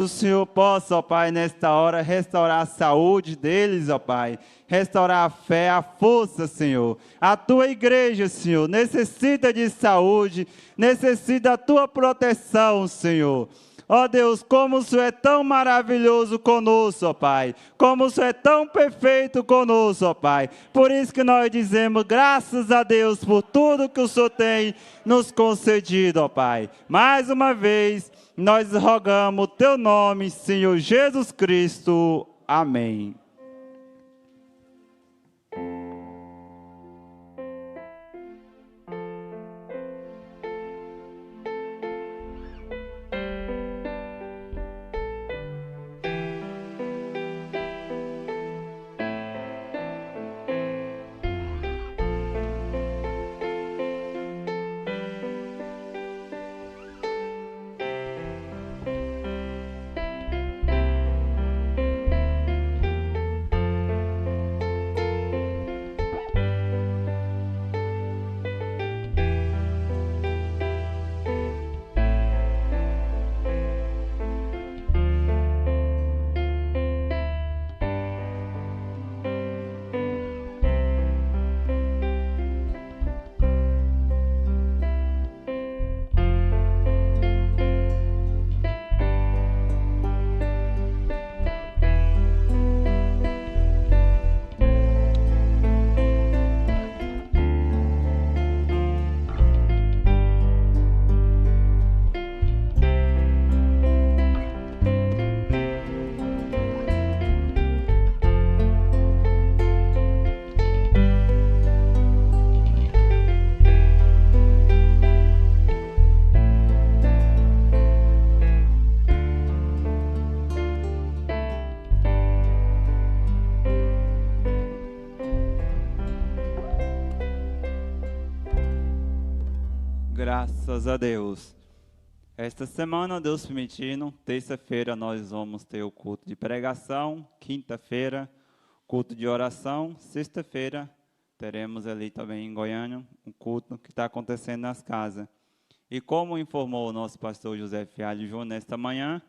O Senhor possa, ó Pai, nesta hora, restaurar a saúde deles, ó Pai. Restaurar a fé, a força, Senhor. A tua igreja, Senhor, necessita de saúde, necessita da tua proteção, Senhor. Ó Deus, como o Senhor é tão maravilhoso conosco, ó Pai. Como o Senhor é tão perfeito conosco, ó Pai. Por isso que nós dizemos graças a Deus por tudo que o Senhor tem nos concedido, ó Pai. Mais uma vez, nós rogamos o teu nome, Senhor Jesus Cristo. Amém. Graças a Deus. Esta semana, Deus permitindo, terça-feira nós vamos ter o culto de pregação, quinta-feira, culto de oração, sexta-feira teremos ali também em Goiânia um culto que está acontecendo nas casas. E como informou o nosso pastor José Fialho Júnior nesta manhã,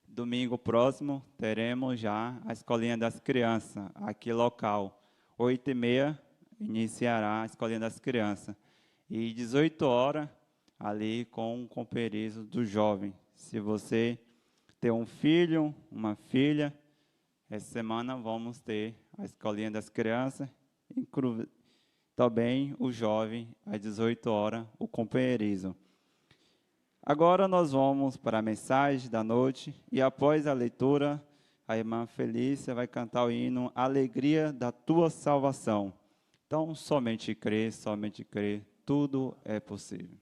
domingo próximo teremos já a escolinha das crianças aqui local. 8h30 iniciará a escolinha das crianças. E 18 horas, ali com o companheirismo do jovem. Se você tem um filho, uma filha, essa semana vamos ter a escolinha das crianças, também o jovem, às 18 horas, o companheirismo. Agora nós vamos para a mensagem da noite, e após a leitura, a irmã Felícia vai cantar o hino Alegria da Tua Salvação. Então, somente crer, tudo é possível.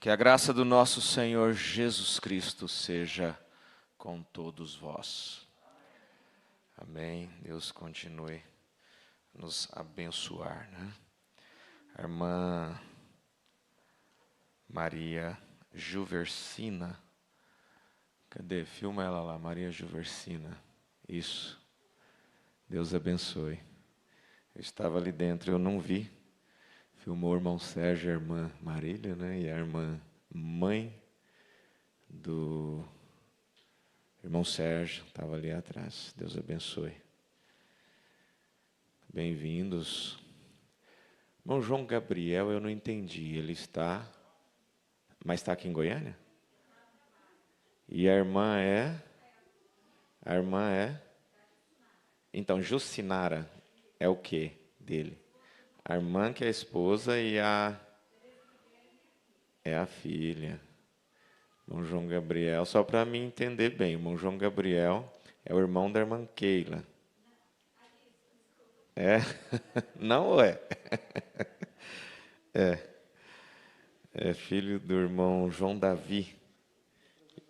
Que a graça do nosso Senhor Jesus Cristo seja com todos vós. Amém. Deus continue a nos abençoar, né? A irmã Maria Juversina. Cadê? Filma ela lá, Maria Juversina. Isso. Deus abençoe. Eu estava ali dentro, eu não vi. Filmou o irmão Sérgio e a irmã Marília, né? E a irmã mãe do irmão Sérgio estava ali atrás. Deus abençoe. Bem-vindos. Irmão João Gabriel, eu não entendi. Ele está... Mas está aqui em Goiânia? E a irmã é? A irmã é? Então, Jucinara é o quê dele? A irmã que é a esposa e a É a filha. Irmão João Gabriel, só para mim entender bem, irmão João Gabriel é o irmão da irmã Keila. É? Não é? É filho do irmão João Davi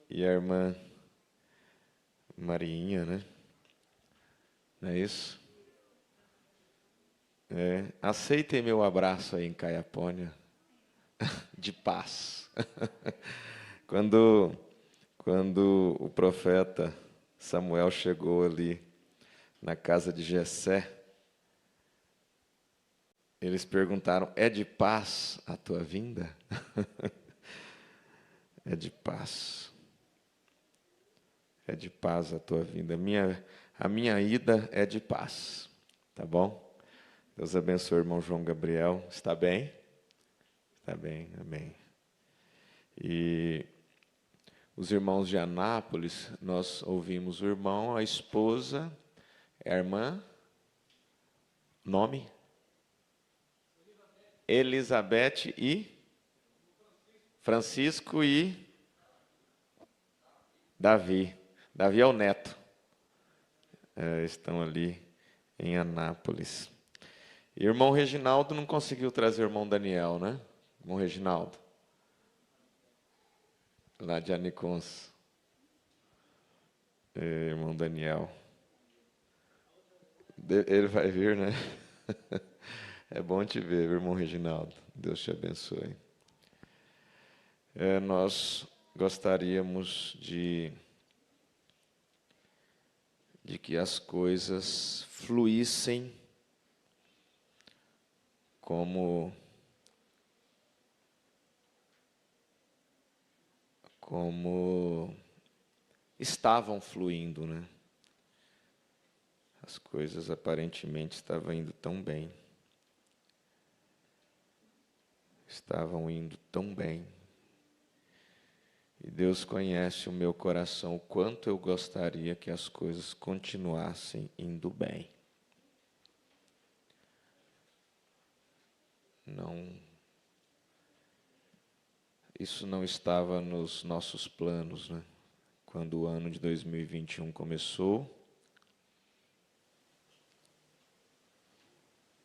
e a irmã Mariinha, né? Não é isso? É. Aceitem meu abraço aí em Caiapônia, de paz. Quando o profeta Samuel chegou ali na casa de Jessé, eles perguntaram: é de paz a tua vinda? É de paz. É de paz a tua vinda. A minha ida é de paz. Tá bom? Deus abençoe o irmão João Gabriel. Está bem? Está bem, amém. E os irmãos de Anápolis, nós ouvimos o irmão, a esposa, a irmã, nome? Elizabeth e Francisco e Davi. Davi é o neto. Estão ali em Anápolis. E o irmão Reginaldo não conseguiu trazer o irmão Daniel, né? Irmão Reginaldo. Lá de Anicons. Irmão Daniel. Ele vai vir, né? É bom te ver, irmão Reginaldo. Deus te abençoe. Nós gostaríamos de que as coisas fluíssem como estavam fluindo, né? As coisas aparentemente estavam indo tão bem. Estavam indo tão bem. E Deus conhece o meu coração, o quanto eu gostaria que as coisas continuassem indo bem. Isso não estava nos nossos planos, né? Quando o ano de 2021 começou,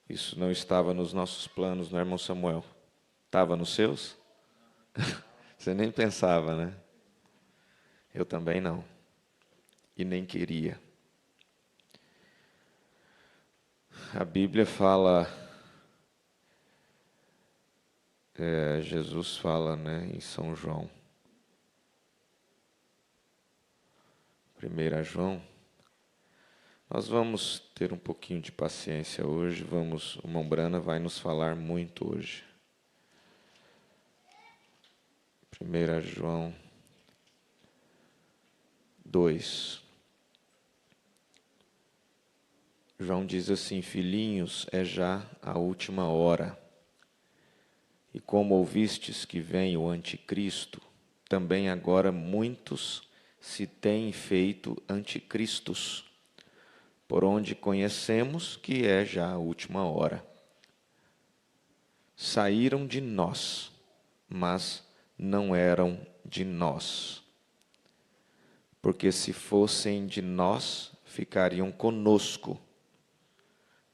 isso não estava nos nossos planos, não é, irmão Samuel? Estava nos seus? Você nem pensava, né? Eu também não. E nem queria. A Bíblia fala, Jesus fala, né, em São João. 1 João. Nós vamos ter um pouquinho de paciência hoje. O irmão Brana vai nos falar muito hoje. 1 João 2. João diz assim: filhinhos, é já a última hora. E como ouvistes que vem o anticristo, também agora muitos se têm feito anticristos, por onde conhecemos que é já a última hora. Saíram de nós, mas não eram de nós. Porque se fossem de nós, ficariam conosco.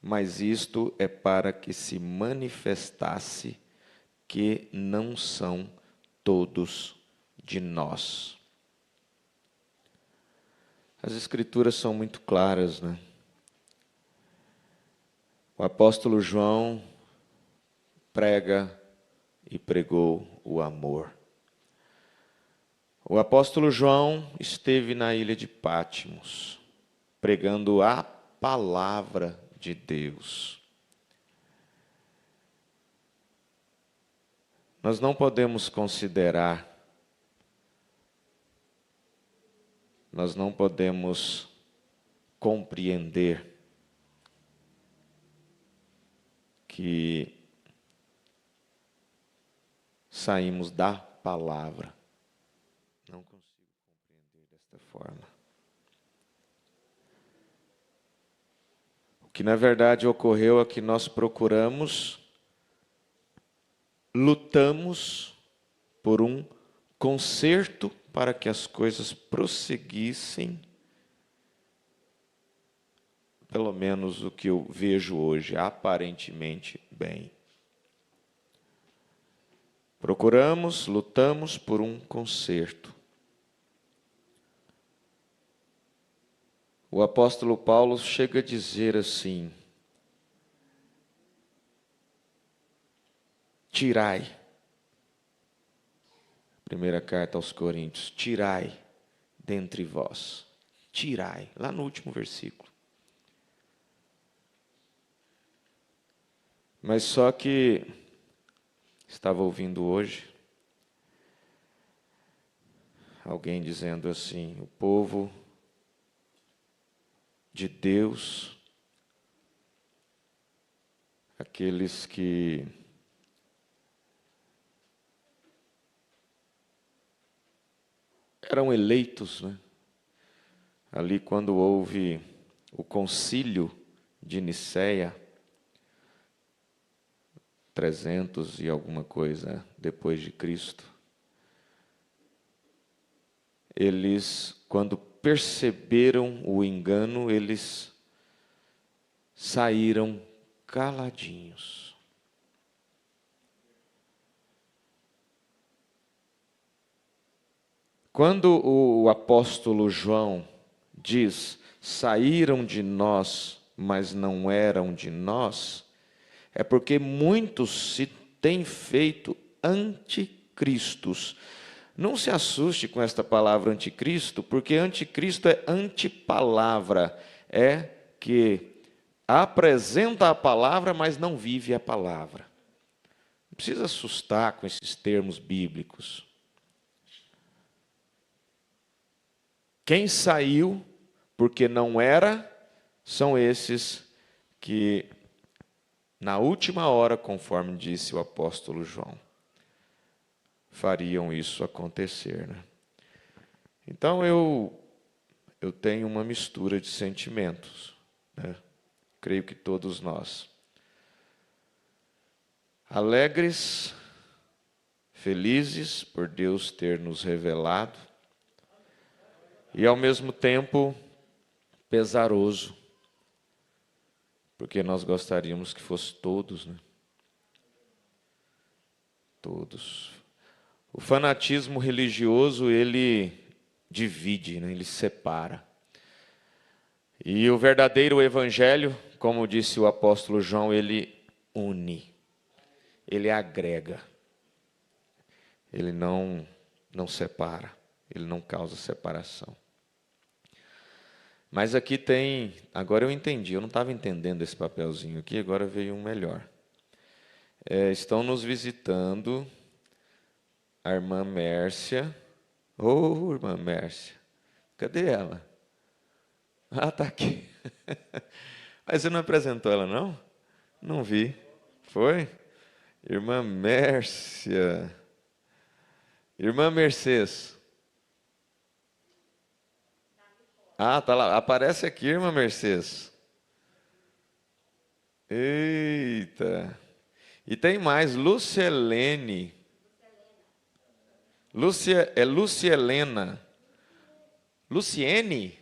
Mas isto é para que se manifestasse que não são todos de nós. As Escrituras são muito claras, né? O apóstolo João prega e pregou o amor. O apóstolo João esteve na ilha de Patmos, pregando a palavra de Deus. Nós não podemos considerar, nós não podemos compreender que saímos da palavra. Não consigo compreender desta forma. O que na verdade ocorreu é que nós procuramos, lutamos por um conserto para que as coisas prosseguissem, pelo menos o que eu vejo hoje, aparentemente bem. Procuramos, lutamos por um conserto. O apóstolo Paulo chega a dizer assim: tirai. Primeira carta aos Coríntios: tirai dentre vós. Tirai, lá no último versículo. Mas só que estava ouvindo hoje alguém dizendo assim: o povo de Deus, aqueles que eram eleitos, né? Ali quando houve o concílio de Nicéia, 300 e alguma coisa depois de Cristo, eles, quando perceberam o engano, eles saíram caladinhos. Quando o apóstolo João diz: saíram de nós, mas não eram de nós, é porque muitos se têm feito anticristos. Não se assuste com esta palavra anticristo, porque anticristo é antipalavra, é que apresenta a palavra, mas não vive a palavra. Não precisa assustar com esses termos bíblicos. Quem saiu porque não era, são esses que, na última hora, conforme disse o apóstolo João, fariam isso acontecer, né? Então eu tenho uma mistura de sentimentos, né? Creio que todos nós. Alegres, felizes por Deus ter nos revelado, e ao mesmo tempo pesaroso, porque nós gostaríamos que fosse todos, né? Todos. O fanatismo religioso, ele divide, né? Ele separa. E o verdadeiro evangelho, como disse o apóstolo João, ele une, ele agrega. Ele não separa, ele não causa separação. Mas aqui tem, agora eu entendi, eu não estava entendendo esse papelzinho aqui, agora veio um melhor. Estão nos visitando a irmã Mércia. Ô, irmã Mércia, cadê ela? Ah, está aqui. Mas você não apresentou ela, não? Não vi. Foi? Irmã Mércia. Irmã Mercedes. Ah, tá lá. Aparece aqui, irmã Mercedes. Eita. E tem mais, Lucielene. Lucielena. Luciene?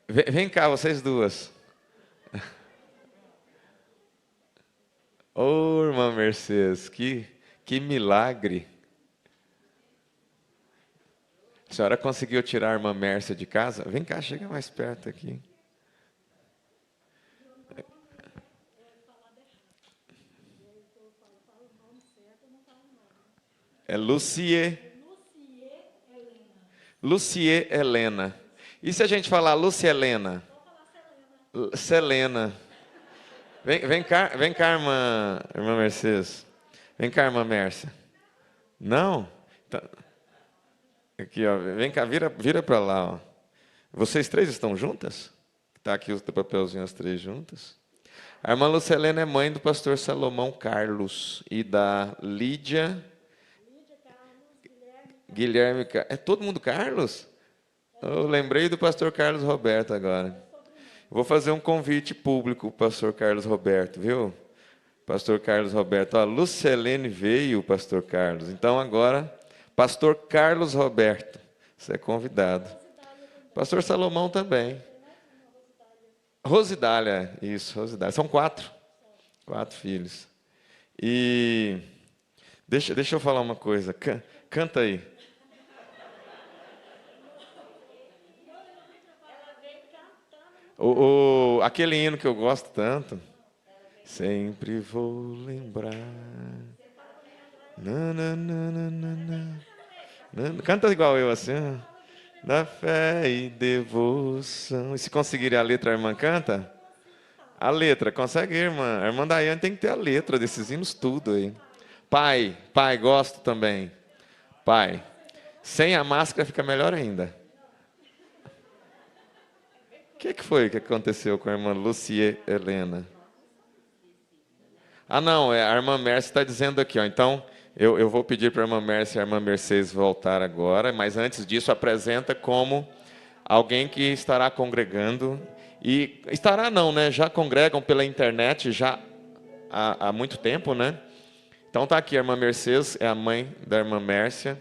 Vem cá, vocês duas. Ô, irmã Mercedes, que milagre. A senhora conseguiu tirar a irmã Mércia de casa? Vem cá, chega mais perto aqui. É Lucie Helena. E se a gente falar Lucie Helena? Selena. Vem cá, irmã Mercedes. Vem cá, irmã Mércia. Não? Tá. Aqui, ó. Vem cá, vira para lá, ó. Vocês três estão juntas? Está aqui o papelzinho, as três juntas. A irmã Lucelena é mãe do pastor Salomão Carlos e da Lídia Guilherme. É todo mundo Carlos? Eu lembrei do pastor Carlos Roberto agora. Vou fazer um convite público para o pastor Carlos Roberto, viu? Pastor Carlos Roberto. A Lucelene veio, Pastor Carlos. Então agora, Pastor Carlos Roberto, você é convidado. Pastor Salomão também. Rosidália, isso, Rosidália. São 4 filhos. E deixa eu falar uma coisa. Canta aí. Aquele hino que eu gosto tanto. Sempre vou lembrar. Canta igual eu assim. Da fé e devoção. E se conseguir a letra, a irmã canta? A letra, consegue, irmã? A irmã Daiane tem que ter a letra desses hinos tudo aí. Pai, gosto também. Pai, sem a máscara fica melhor ainda. O que foi que aconteceu com a irmã Lucia Helena? Ah, não, a irmã Mércia está dizendo aqui, ó. Então, eu vou pedir para a irmã Mércia e a irmã Mercedes voltar agora, mas antes disso, apresenta como alguém que estará congregando. E estará não, né? Já congregam pela internet já há muito tempo, né? Então está aqui a irmã Mercedes, é a mãe da irmã Mércia.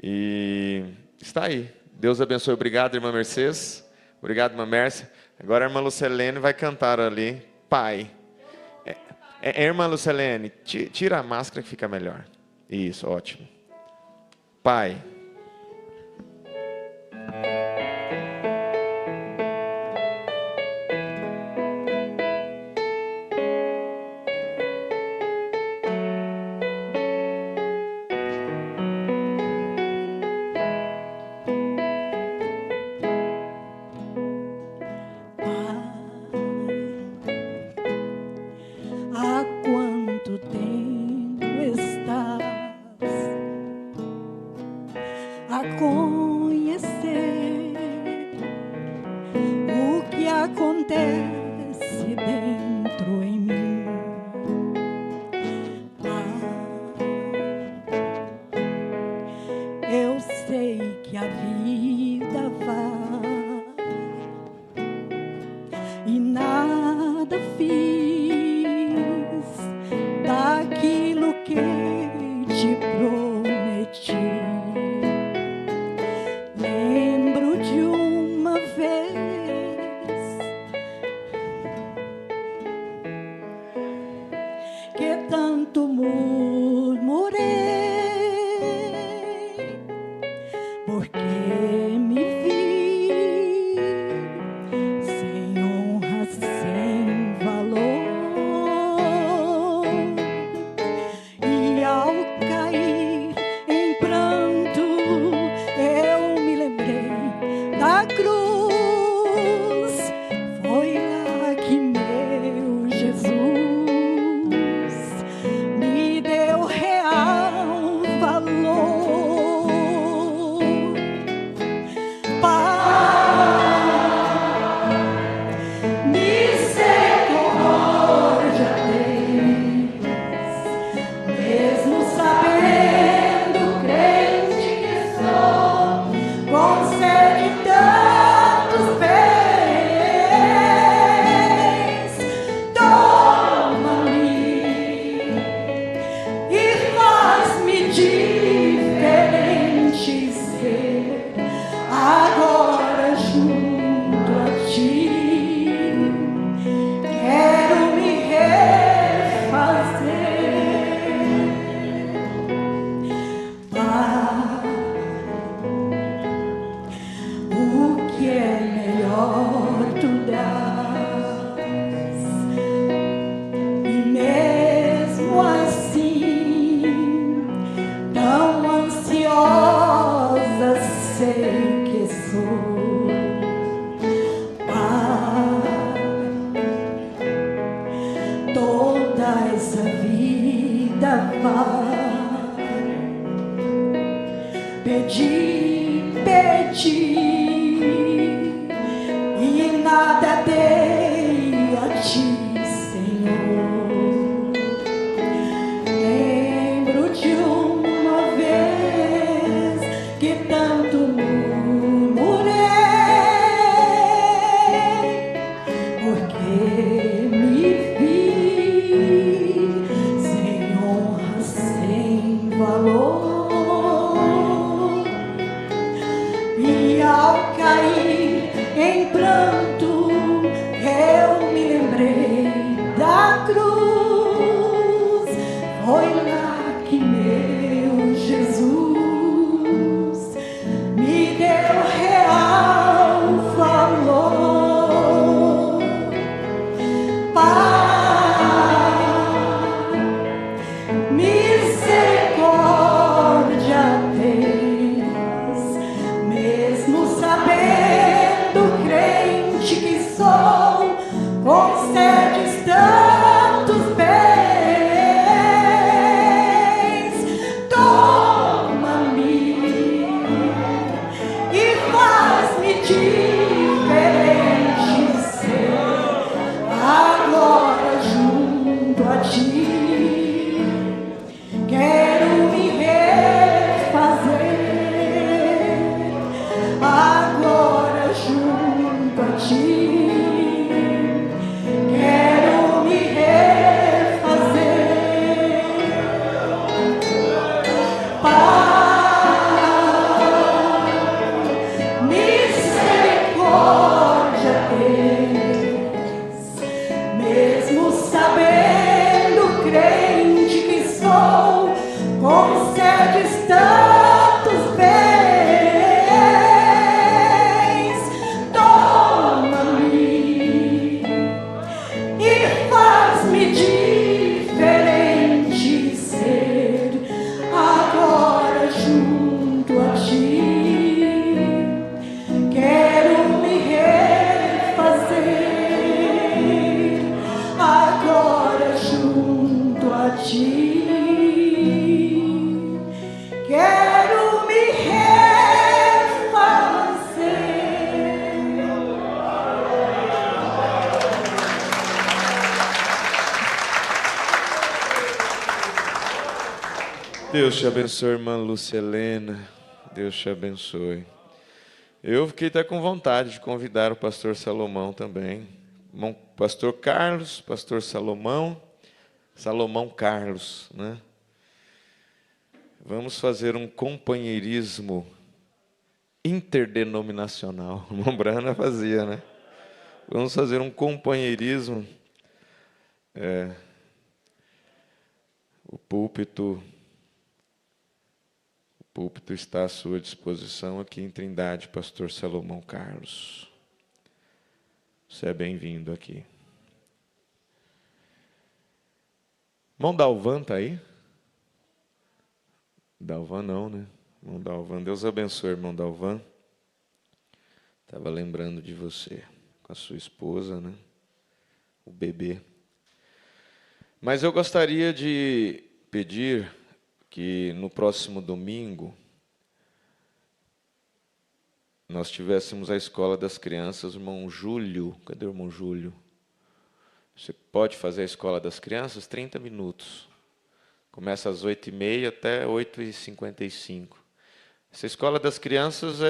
E está aí. Deus abençoe. Obrigado, irmã Mercedes. Obrigado, irmã Mércia. Agora a irmã Lucelene vai cantar ali, Pai. Irmã Lucelene, tira a máscara que fica melhor. Isso, ótimo. Pai. Porque me vi Olha que meu Jesus me deu real valor. Pai, misericórdia tens, mesmo sabendo, crente que sou, concedes tantos bens. Toma-me e faz-me diferente ser agora junto a ti. Quero me refazer agora junto a ti. Quero me refazer, Pai, misericórdia tens, mesmo sabendo, crente que sou, concedes tantos bens. Toma-me e faz-me diferente ser agora junto a ti. Quero me refazer agora junto a ti. Quero me refazer. Deus te abençoe, irmã Lúcia Helena. Deus te abençoe. Eu fiquei até com vontade de convidar o pastor Salomão também. Pastor Carlos, pastor Salomão Carlos, né? Vamos fazer um companheirismo interdenominacional. O irmão Brana fazia, né? Vamos fazer um companheirismo. O púlpito está à sua disposição aqui em Trindade, pastor Salomão Carlos. Você é bem-vindo aqui. Irmão Dalvan está aí? Dalvan não, né? Irmão Dalvan, Deus abençoe, irmão Dalvan. Estava lembrando de você, com a sua esposa, né? O bebê. Mas eu gostaria de pedir que no próximo domingo nós tivéssemos a escola das crianças, o irmão Júlio. Cadê o irmão Júlio? Você pode fazer a escola das crianças 30 minutos. Começa às 8h30 até 8h55. Essa escola das crianças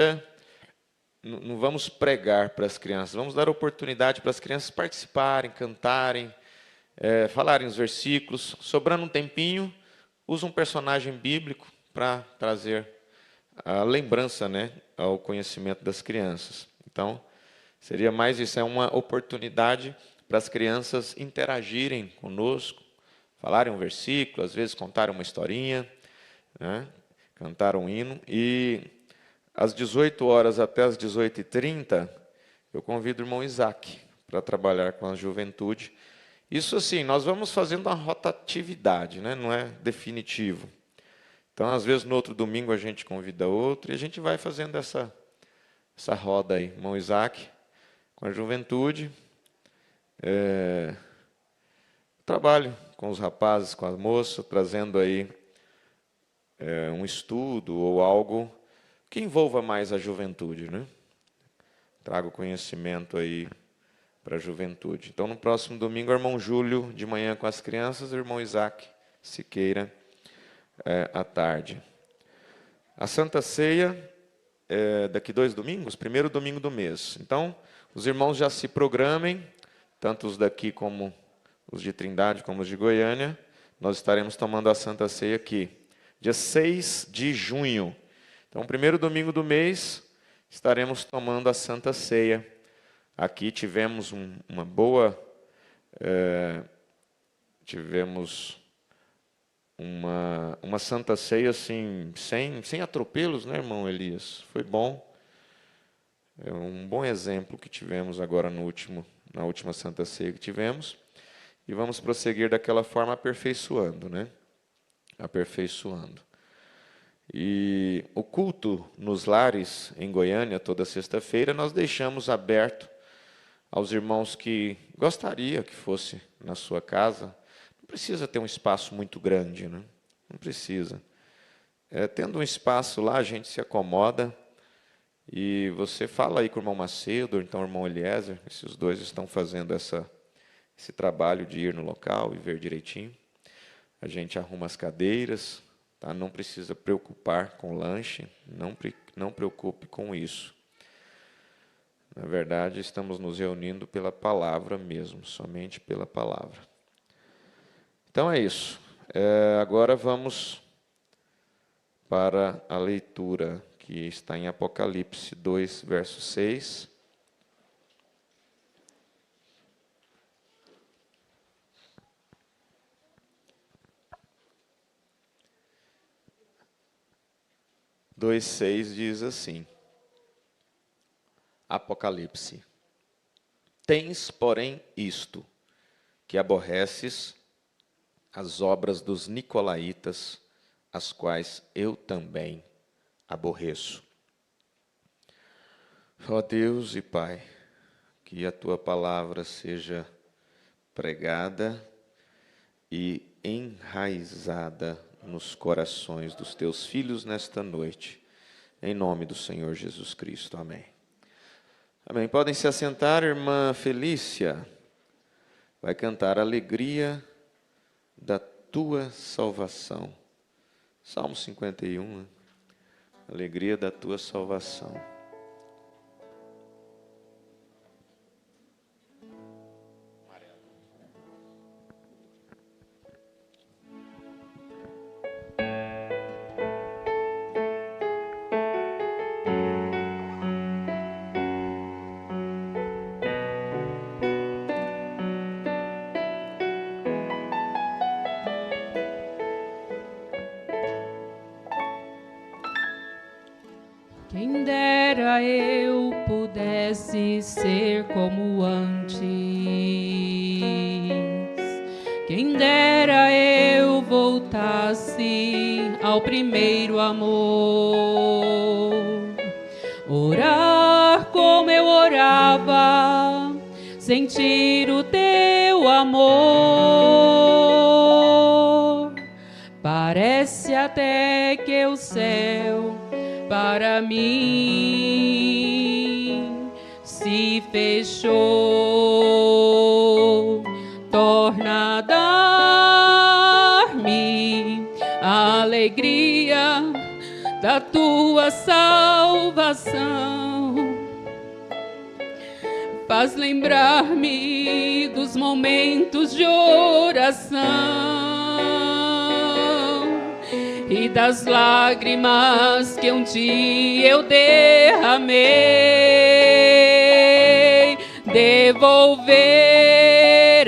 não vamos pregar para as crianças, vamos dar oportunidade para as crianças participarem, cantarem, falarem os versículos. Sobrando um tempinho, usa um personagem bíblico para trazer a lembrança, né, ao conhecimento das crianças. Então, seria mais isso, é uma oportunidade para as crianças interagirem conosco, falarem um versículo, às vezes contarem uma historinha, né, cantar um hino. E às 18 horas até às 18h30, eu convido o irmão Isaac para trabalhar com a juventude. Isso assim, nós vamos fazendo uma rotatividade, né? Não é definitivo. Então, às vezes, no outro domingo a gente convida outro e a gente vai fazendo essa roda aí. Irmão Isaac, com a juventude. Trabalho com os rapazes, com as moças, trazendo aí um estudo ou algo que envolva mais a juventude, né? Trago conhecimento aí para a juventude. Então, no próximo domingo, o irmão Júlio, de manhã com as crianças, e o irmão Isaac Siqueira, à tarde. A Santa Ceia é daqui 2 domingos, primeiro domingo do mês. Então, os irmãos já se programem, tanto os daqui como os de Trindade, como os de Goiânia. Nós estaremos tomando a Santa Ceia aqui, dia 6 de junho. Então, primeiro domingo do mês, estaremos tomando a Santa Ceia. Aqui tivemos uma boa... tivemos uma Santa Ceia assim, sem atropelos, né, irmão Elias? Foi bom. É um bom exemplo que tivemos agora na última Santa Ceia que tivemos. E vamos prosseguir daquela forma, aperfeiçoando, né? Aperfeiçoando. E o culto nos lares, em Goiânia, toda sexta-feira, nós deixamos aberto aos irmãos que gostaria que fosse na sua casa. Não precisa ter um espaço muito grande, né? Não precisa. Tendo um espaço lá, a gente se acomoda e você fala aí com o irmão Macedo, ou então o irmão Eliezer, esses dois estão fazendo esse trabalho de ir no local e ver direitinho. A gente arruma as cadeiras, tá? Não precisa preocupar com lanche, não preocupe com isso. Na verdade, estamos nos reunindo pela palavra mesmo, somente pela palavra. Então é isso. Agora vamos para a leitura que está em Apocalipse 2, verso 6. Dois 6 diz assim, Apocalipse: Tens, porém, isto, que aborreces as obras dos nicolaítas, as quais eu também aborreço. Ó Deus e Pai, que a Tua palavra seja pregada e enraizada nos corações dos Teus filhos nesta noite, em nome do Senhor Jesus Cristo. Amém. Amém. Podem se assentar, irmã Felícia. Vai cantar Alegria da Tua Salvação. Salmo 51. Alegria da Tua Salvação. Quem dera eu pudesse ser como antes, quem dera eu voltasse ao primeiro amor, orar como eu orava, sentir o teu amor. Parece até que o céu para mim se fechou, torna a dar-me a alegria da tua salvação, faz lembrar-me dos momentos de oração e das lágrimas que um dia eu derramei, devolver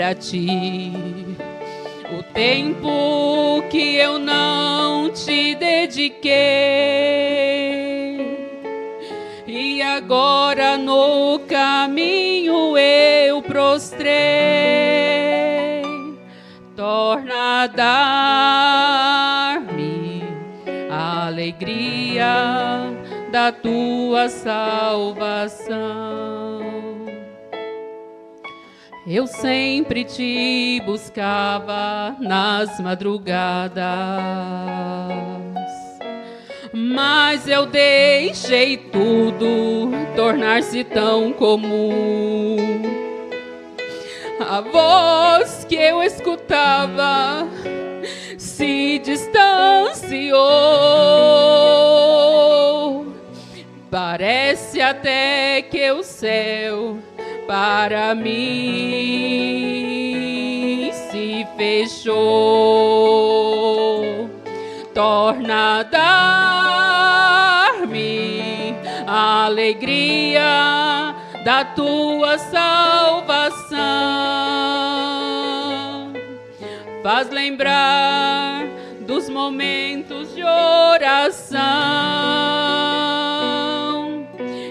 a ti o tempo que eu não te dediquei, e agora no caminho eu prostrei, torna a dar-me a alegria da tua salvação. Eu sempre te buscava nas madrugadas, mas eu deixei tudo tornar-se tão comum. A voz que eu escutava se distanciou, parece até que o céu para mim se fechou, torna a dar-me a alegria da tua salvação, faz lembrar dos momentos de oração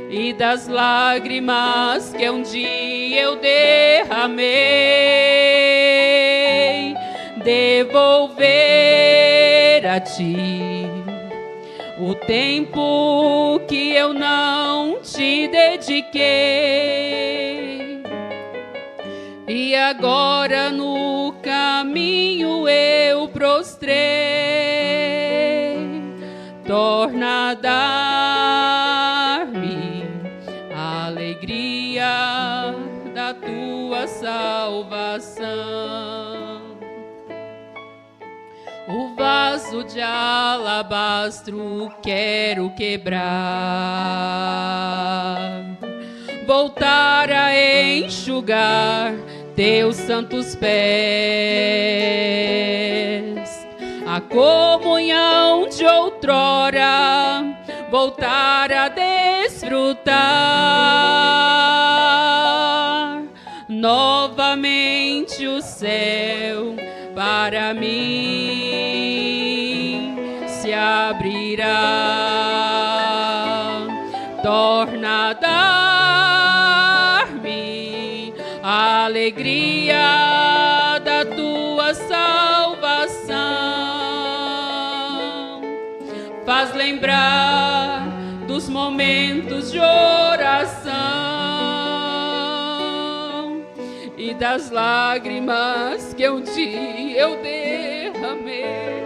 e das lágrimas que um dia eu derramei, devolver a ti o tempo que eu não te dediquei. E agora no caminho eu prostrei, torna a dar-me a alegria da tua salvação. O vaso de alabastro quero quebrar, voltar a enxugar teus santos pés, a comunhão de outrora voltar a desfrutar, novamente o céu para mim se abrirá, torna a dar-me a alegria da tua salvação, faz lembrar dos momentos de oração e das lágrimas que um dia eu derramei.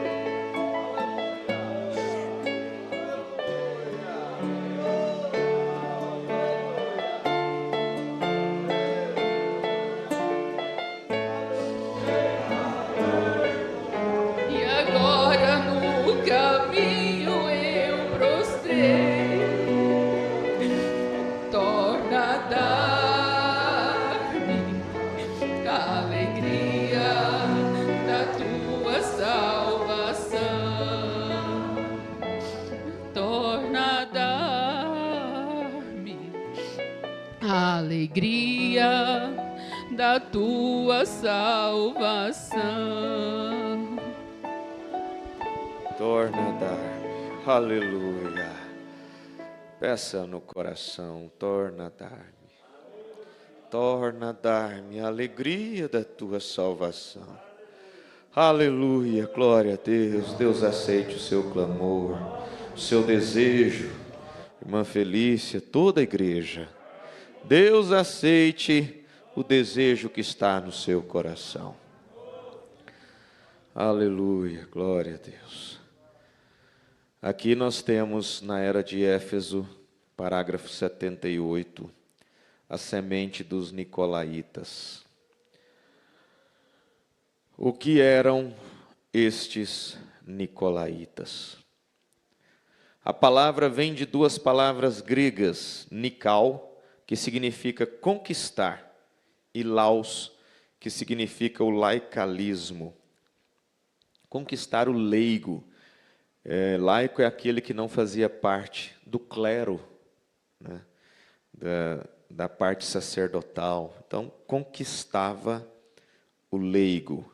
E agora no caminho eu prostrei, torna a dar-me a alegria da tua salvação, torna a dar-me a alegria da tua salvação. Torna a dar-me, aleluia. Peça no coração, torna a dar-me a alegria da tua salvação. Aleluia, glória a Deus. Deus aceite o seu clamor, o seu desejo. Irmã Felícia, toda a igreja, Deus aceite o desejo que está no seu coração. Aleluia, glória a Deus. Aqui nós temos na era de Éfeso, parágrafo 78, a semente dos nicolaítas. O que eram estes nicolaítas? A palavra vem de duas palavras gregas, nikal, que significa conquistar, e laos, que significa o laicalismo. Conquistar o leigo. Laico é aquele que não fazia parte do clero, né? da parte sacerdotal. Então, conquistava o leigo.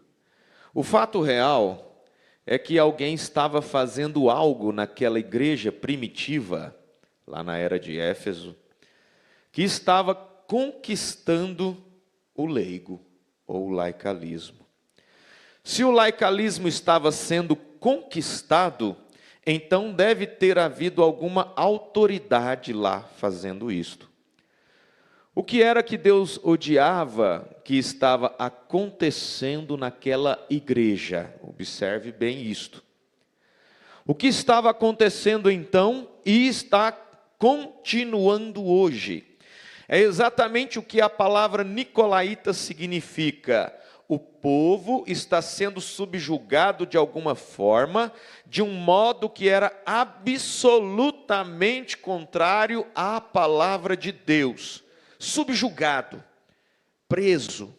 O fato real é que alguém estava fazendo algo naquela igreja primitiva, lá na era de Éfeso, que estava conquistando o leigo, ou o laicalismo. Se o laicalismo estava sendo conquistado, então deve ter havido alguma autoridade lá fazendo isto. O que era que Deus odiava que estava acontecendo naquela igreja? Observe bem isto. O que estava acontecendo então e está continuando hoje é exatamente o que a palavra nicolaíta significa. O povo está sendo subjugado de alguma forma, de um modo que era absolutamente contrário à palavra de Deus. Subjugado, preso,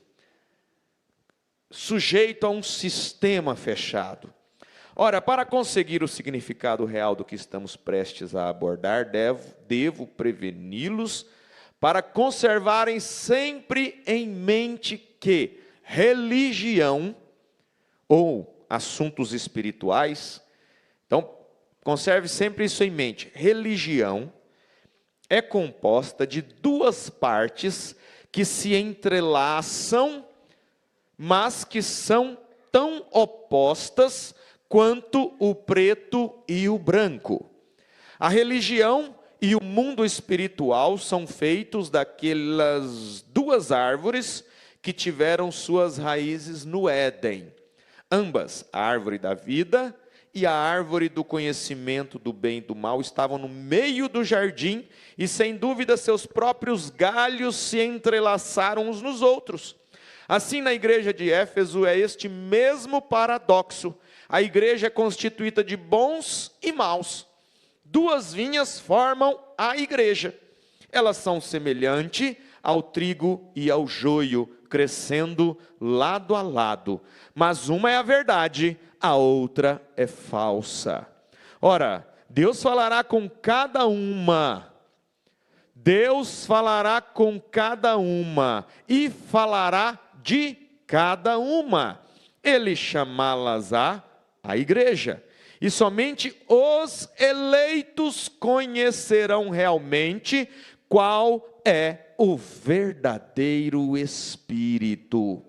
sujeito a um sistema fechado. Ora, para conseguir o significado real do que estamos prestes a abordar, devo preveni-los para conservarem sempre em mente que religião ou assuntos espirituais. Então, conserve sempre isso em mente. Religião é composta de duas partes que se entrelaçam, mas que são tão opostas quanto o preto e o branco. A religião e o mundo espiritual são feitos daquelas duas árvores que tiveram suas raízes no Éden. Ambas, a árvore da vida e a árvore do conhecimento do bem e do mal, estavam no meio do jardim e, sem dúvida, seus próprios galhos se entrelaçaram uns nos outros. Assim, na igreja de Éfeso é este mesmo paradoxo. A igreja é constituída de bons e maus. Duas vinhas formam a igreja. Elas são semelhantes ao trigo e ao joio, crescendo lado a lado. Mas uma é a verdade, a outra é falsa. Ora, Deus falará com cada uma. Deus falará com cada uma e falará de cada uma. Ele chamá-las a igreja. E somente os eleitos conhecerão realmente qual é o verdadeiro Espírito.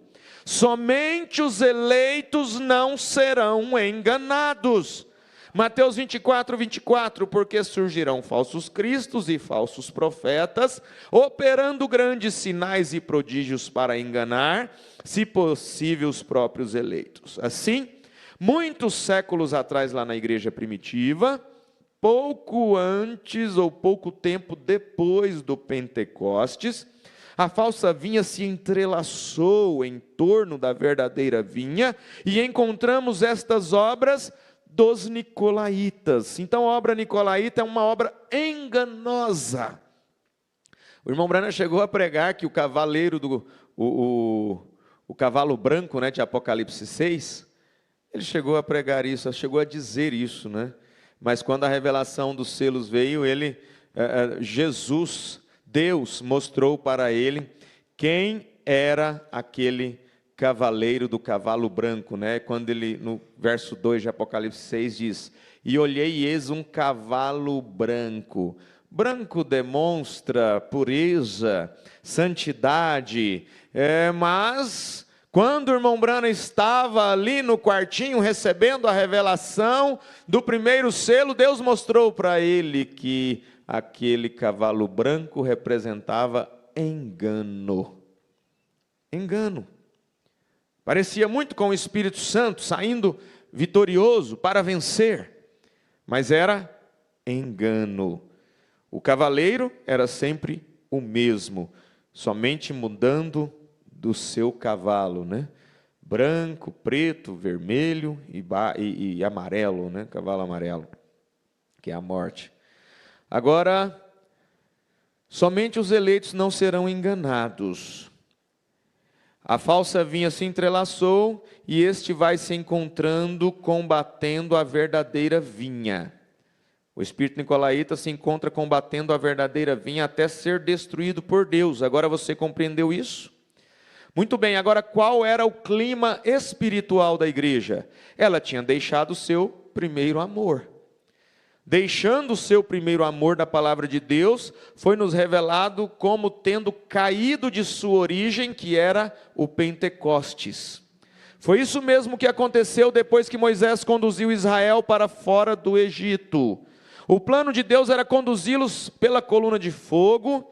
Somente os eleitos não serão enganados. Mateus 24, 24, porque surgirão falsos cristos e falsos profetas, operando grandes sinais e prodígios para enganar, se possível, os próprios eleitos. Assim, muitos séculos atrás, lá na igreja primitiva, pouco antes ou pouco tempo depois do Pentecostes, a falsa vinha se entrelaçou em torno da verdadeira vinha, e encontramos estas obras dos nicolaítas. Então, a obra nicolaíta é uma obra enganosa. O irmão Branham chegou a pregar que o cavaleiro o cavalo branco, né, de Apocalipse 6, ele chegou a pregar isso, chegou a dizer isso, né? Mas quando a revelação dos selos veio, Jesus, Deus, mostrou para ele quem era aquele cavaleiro do cavalo branco, né? Quando ele, no verso 2 de Apocalipse 6, diz: e olhei e eis um cavalo branco. Branco demonstra pureza, santidade, mas quando o irmão Branham estava ali no quartinho recebendo a revelação do primeiro selo, Deus mostrou para ele que aquele cavalo branco representava engano. Engano. Parecia muito com o Espírito Santo saindo vitorioso para vencer, mas era engano. O cavaleiro era sempre o mesmo, somente mudando do seu cavalo, né? Branco, preto, vermelho e amarelo, né? Cavalo amarelo, que é a morte. Agora, somente os eleitos não serão enganados. A falsa vinha se entrelaçou e este vai se encontrando, combatendo a verdadeira vinha. O espírito nicolaíta se encontra combatendo a verdadeira vinha até ser destruído por Deus. Agora você compreendeu isso? Muito bem, agora qual era o clima espiritual da igreja? Ela tinha deixado o seu primeiro amor. Deixando o seu primeiro amor da palavra de Deus, foi nos revelado como tendo caído de sua origem, que era o Pentecostes. Foi isso mesmo que aconteceu depois que Moisés conduziu Israel para fora do Egito. O plano de Deus era conduzi-los pela coluna de fogo,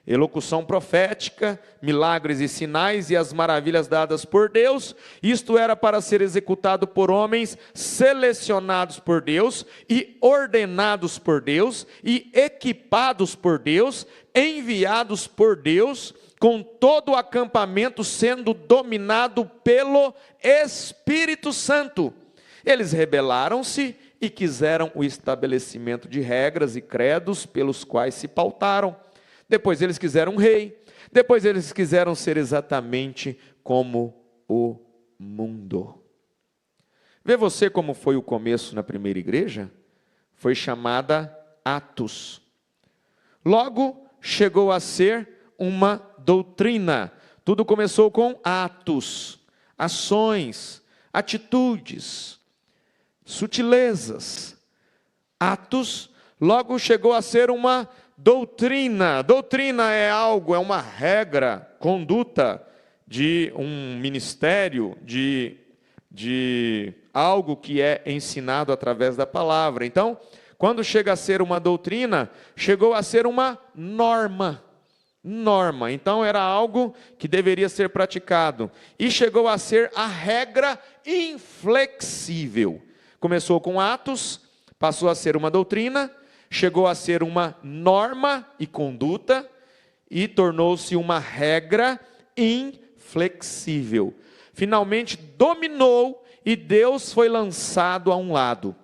elocução profética, milagres e sinais e as maravilhas dadas por Deus. Isto era para ser executado por homens selecionados por Deus e ordenados por Deus e equipados por Deus, enviados por Deus, com todo o acampamento sendo dominado pelo Espírito Santo. Eles rebelaram-se e quiseram o estabelecimento de regras e credos pelos quais se pautaram. Depois eles quiseram um rei. Depois eles quiseram ser exatamente como o mundo. Vê você como foi o começo na primeira igreja? Foi chamada Atos. Logo chegou a ser uma doutrina. Tudo começou com atos, ações, atitudes, sutilezas. Atos logo chegou a ser uma doutrina. Doutrina é algo, é uma regra, conduta de um ministério, de algo que é ensinado através da palavra. Então, quando chega a ser uma doutrina, chegou a ser uma norma. Então era algo que deveria ser praticado. E chegou a ser a regra inflexível. Começou com Atos, passou a ser uma doutrina, chegou a ser uma norma e conduta, e tornou-se uma regra inflexível. Finalmente dominou, e Deus foi lançado a um lado.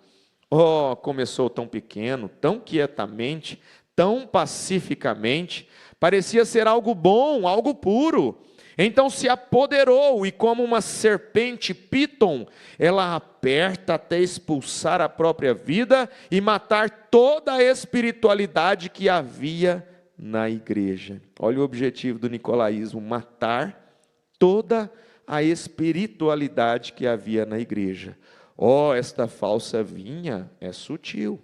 Oh, começou tão pequeno, tão quietamente, tão pacificamente, parecia ser algo bom, algo puro. Então se apoderou, e como uma serpente Píton, ela aperta até expulsar a própria vida e matar toda a espiritualidade que havia na igreja. Olha o objetivo do nicolaísmo: matar toda a espiritualidade que havia na igreja. Oh, esta falsa vinha é sutil.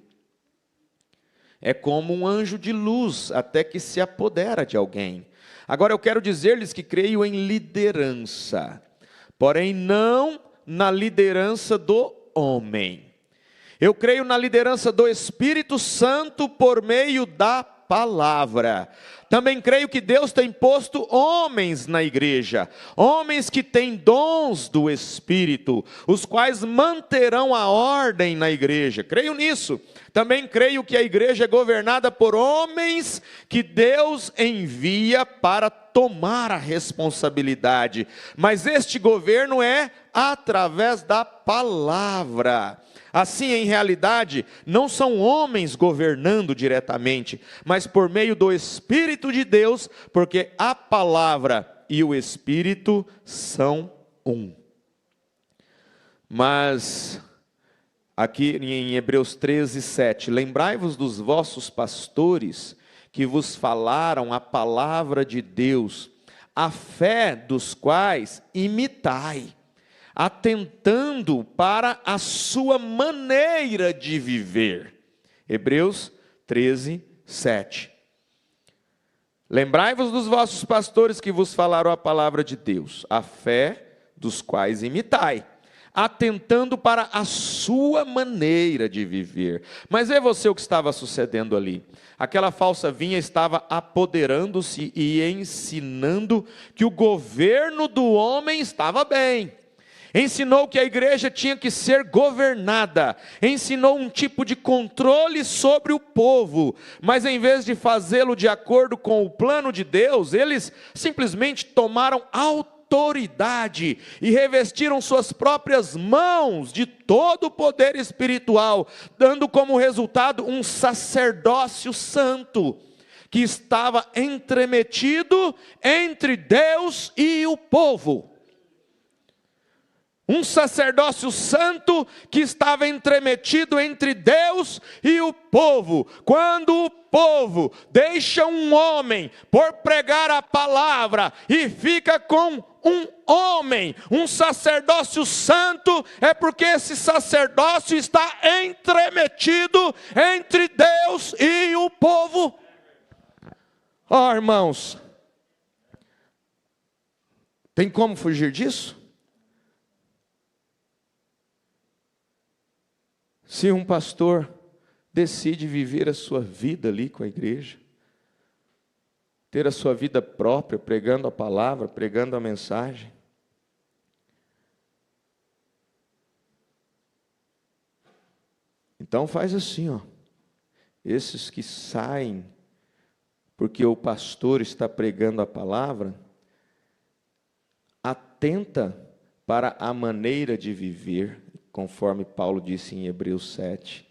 É como um anjo de luz, até que se apodera de alguém. Agora eu quero dizer-lhes que creio em liderança, porém não na liderança do homem. Eu creio na liderança do Espírito Santo por meio da palavra. Também creio que Deus tem posto homens na igreja, homens que têm dons do Espírito, os quais manterão a ordem na igreja. Creio nisso. Também creio que a igreja é governada por homens que Deus envia para tomar a responsabilidade. Mas este governo é através da palavra. Assim, em realidade, não são homens governando diretamente, mas por meio do Espírito de Deus, porque a palavra e o Espírito são um. Mas, aqui em Hebreus 13, 7, lembrai-vos dos vossos pastores, que vos falaram a palavra de Deus, a fé dos quais imitai, atentando para a sua maneira de viver. Hebreus 13, 7. Lembrai-vos dos vossos pastores que vos falaram a palavra de Deus, a fé dos quais imitai, atentando para a sua maneira de viver. Mas vê você o que estava sucedendo ali. Aquela falsa vinha estava apoderando-se e ensinando que o governo do homem estava bem. Ensinou que a igreja tinha que ser governada, ensinou um tipo de controle sobre o povo, mas em vez de fazê-lo de acordo com o plano de Deus, eles simplesmente tomaram autoridade e revestiram suas próprias mãos de todo o poder espiritual, dando como resultado um sacerdócio santo, que estava entremetido entre Deus e o povo. Um sacerdócio santo que estava entremetido entre Deus e o povo. Quando o povo deixa um homem por pregar a palavra e fica com um homem, um sacerdócio santo, é porque esse sacerdócio está entremetido entre Deus e o povo. Ó, irmãos, tem como fugir disso? Se um pastor decide viver a sua vida ali com a igreja, ter a sua vida própria, pregando a palavra, pregando a mensagem, então faz assim, ó. Esses que saem porque o pastor está pregando a palavra, atenta para a maneira de viver, conforme Paulo disse em Hebreus 7.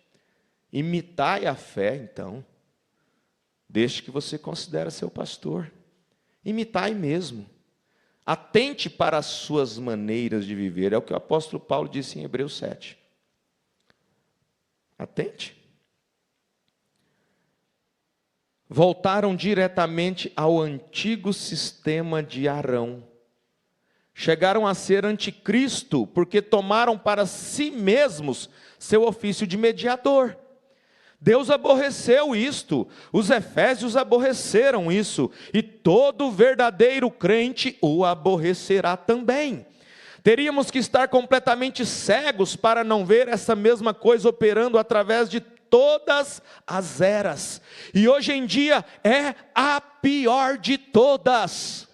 Imitai a fé, então, desde que você considera seu pastor. Imitai mesmo. Atente para as suas maneiras de viver. É o que o apóstolo Paulo disse em Hebreus 7. Atente. Voltaram diretamente ao antigo sistema de Arão. chegaram a ser anticristo, porque tomaram para si mesmos seu ofício de mediador. Deus aborreceu isto, os efésios aborreceram isso, e todo verdadeiro crente o aborrecerá também. Teríamos que estar completamente cegos para não ver essa mesma coisa operando através de todas as eras. E hoje em dia é a pior de todas.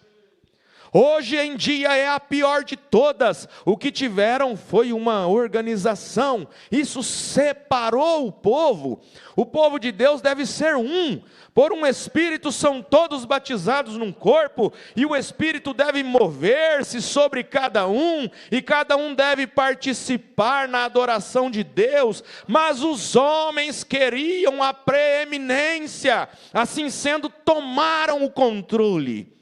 Hoje em dia é a pior de todas. O que tiveram foi uma organização. Isso separou o povo. O povo de Deus deve ser um. Por um Espírito são todos batizados num corpo. E o Espírito deve mover-se sobre cada um. E cada um deve participar na adoração de Deus. Mas os homens queriam a preeminência. Assim sendo, tomaram o controle.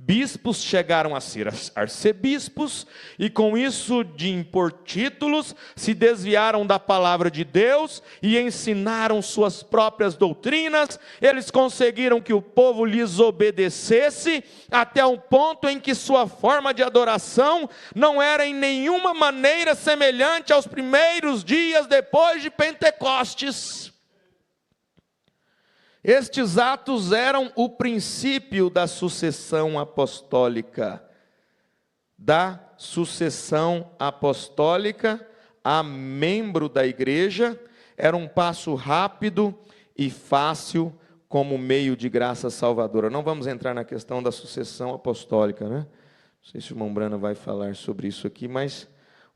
Bispos chegaram a ser arcebispos, e com isso de impor títulos, se desviaram da palavra de Deus, e ensinaram suas próprias doutrinas. Eles conseguiram que o povo lhes obedecesse, até o ponto em que sua forma de adoração não era em nenhuma maneira semelhante aos primeiros dias depois de Pentecostes. Estes atos eram o princípio da sucessão apostólica. Da sucessão apostólica a membro da igreja, era um passo rápido e fácil como meio de graça salvadora. Não vamos entrar na questão da sucessão apostólica, né? Não sei se o irmão Brana vai falar sobre isso aqui, mas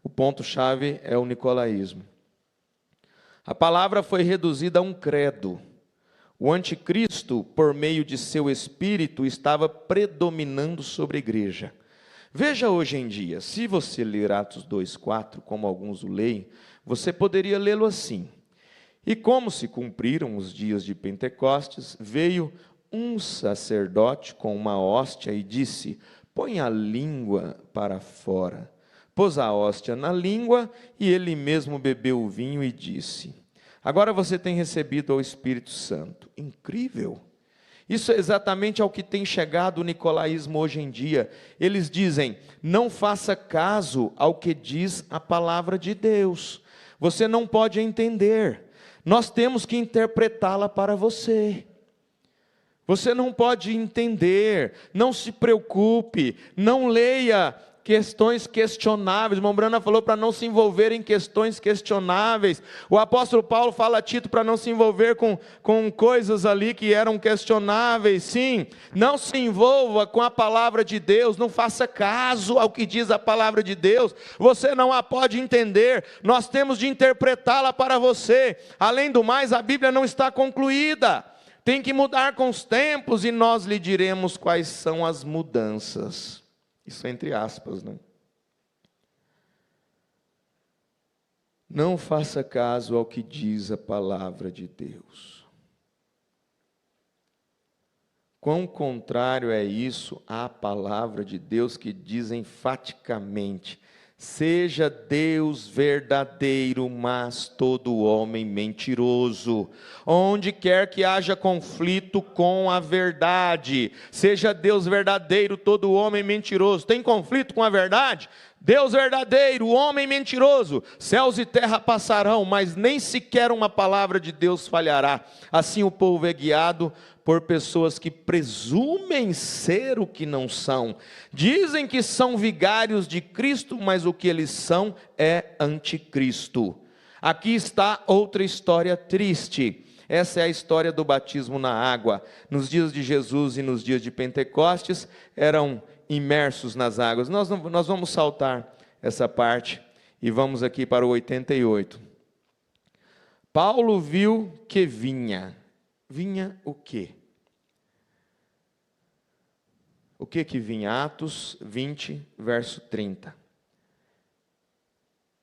o ponto-chave é o nicolaísmo. A palavra foi reduzida a um credo. O anticristo, por meio de seu espírito, estava predominando sobre a igreja. Veja hoje em dia, se você ler Atos 2,4, como alguns o leem, você poderia lê-lo assim: e como se cumpriram os dias de Pentecostes, veio um sacerdote com uma hóstia e disse: põe a língua para fora. Pôs a hóstia na língua e ele mesmo bebeu o vinho e disse: agora você tem recebido o Espírito Santo. Incrível! Isso é exatamente ao que tem chegado o nicolaísmo hoje em dia. Eles dizem: não faça caso ao que diz a palavra de Deus. Você não pode entender. Nós temos que interpretá-la para você. Você não pode entender. Não se preocupe. Não leia questões questionáveis. O irmão Brana falou para não se envolver em questões questionáveis. O apóstolo Paulo fala a Tito para não se envolver com coisas ali que eram questionáveis. Sim, não se envolva com a palavra de Deus, não faça caso ao que diz a palavra de Deus. Você não a pode entender, nós temos de interpretá-la para você. Além do mais, a Bíblia não está concluída. Tem que mudar com os tempos e nós lhe diremos quais são as mudanças. Isso entre aspas, né? Não faça caso ao que diz a palavra de Deus. Quão contrário é isso à palavra de Deus, que diz enfaticamente: seja Deus verdadeiro, mas todo homem mentiroso. Onde quer que haja conflito com a verdade, seja Deus verdadeiro, todo homem mentiroso. Tem conflito com a verdade? Deus verdadeiro, homem mentiroso. Céus e terra passarão, mas nem sequer uma palavra de Deus falhará. Assim o povo é guiado por pessoas que presumem ser o que não são. Dizem que são vigários de Cristo, mas o que eles são é anticristo. Aqui está outra história triste. Essa é a história do batismo na água. Nos dias de Jesus e nos dias de Pentecostes, eram imersos nas águas. Nós vamos saltar essa parte e vamos aqui para o 88. Paulo viu que vinha o quê? O que vinha? Atos 20, verso 30.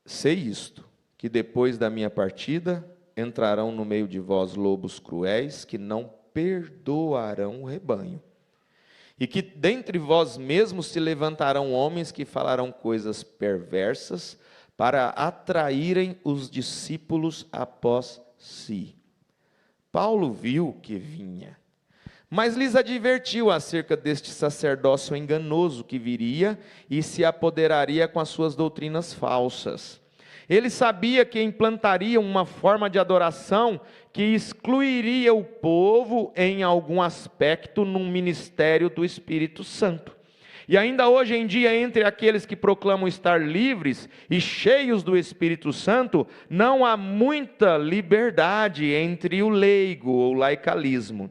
Sei isto, que depois da minha partida entrarão no meio de vós lobos cruéis, que não perdoarão o rebanho. E que dentre vós mesmos se levantarão homens que falarão coisas perversas, para atraírem os discípulos após si. Paulo viu que vinha. Mas lhes advertiu acerca deste sacerdócio enganoso que viria e se apoderaria com as suas doutrinas falsas. Ele sabia que implantaria uma forma de adoração que excluiria o povo em algum aspecto num ministério do Espírito Santo. E ainda hoje em dia, entre aqueles que proclamam estar livres e cheios do Espírito Santo, não há muita liberdade entre o leigo ou laicalismo.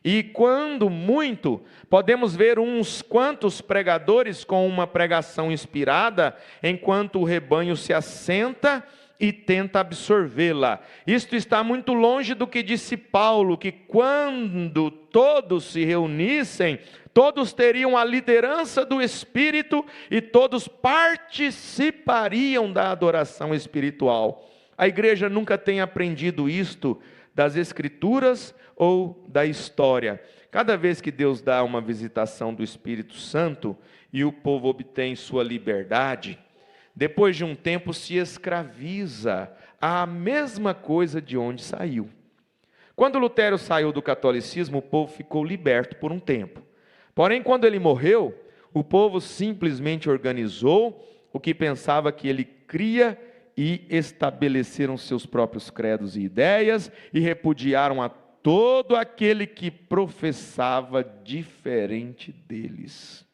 E quando muito, podemos ver uns quantos pregadores com uma pregação inspirada, enquanto o rebanho se assenta e tenta absorvê-la. Isto está muito longe do que disse Paulo, que quando todos se reunissem, todos teriam a liderança do Espírito e todos participariam da adoração espiritual. A igreja nunca tem aprendido isto das Escrituras ou da história. Cada vez que Deus dá uma visitação do Espírito Santo e o povo obtém sua liberdade, depois de um tempo se escraviza à mesma coisa de onde saiu. Quando Lutero saiu do catolicismo, o povo ficou liberto por um tempo. Porém, quando ele morreu, o povo simplesmente organizou o que pensava que ele cria e estabeleceram seus próprios credos e ideias e repudiaram a todo aquele que professava diferente deles.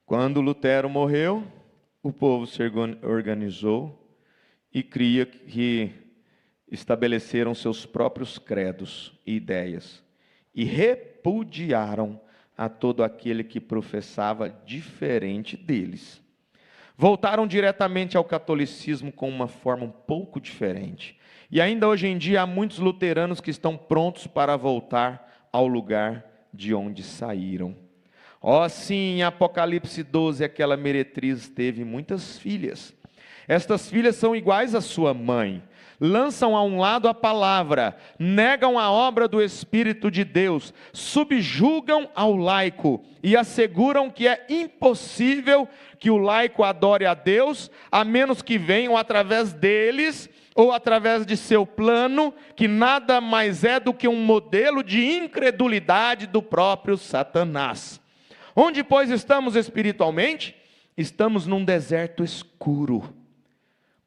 Quando Lutero morreu, o povo se organizou e cria que estabeleceram seus próprios credos e ideias e repudiaram a todo aquele que professava diferente deles. Voltaram diretamente ao catolicismo com uma forma um pouco diferente. E ainda hoje em dia há muitos luteranos que estão prontos para voltar ao lugar de onde saíram. Sim, em Apocalipse 12, aquela meretriz teve muitas filhas. Estas filhas são iguais à sua mãe. Lançam a um lado a palavra, negam a obra do Espírito de Deus, subjugam ao laico e asseguram que é impossível que o laico adore a Deus, a menos que venham através deles ou através de seu plano, que nada mais é do que um modelo de incredulidade do próprio Satanás. Onde, pois, estamos espiritualmente? Estamos num deserto escuro.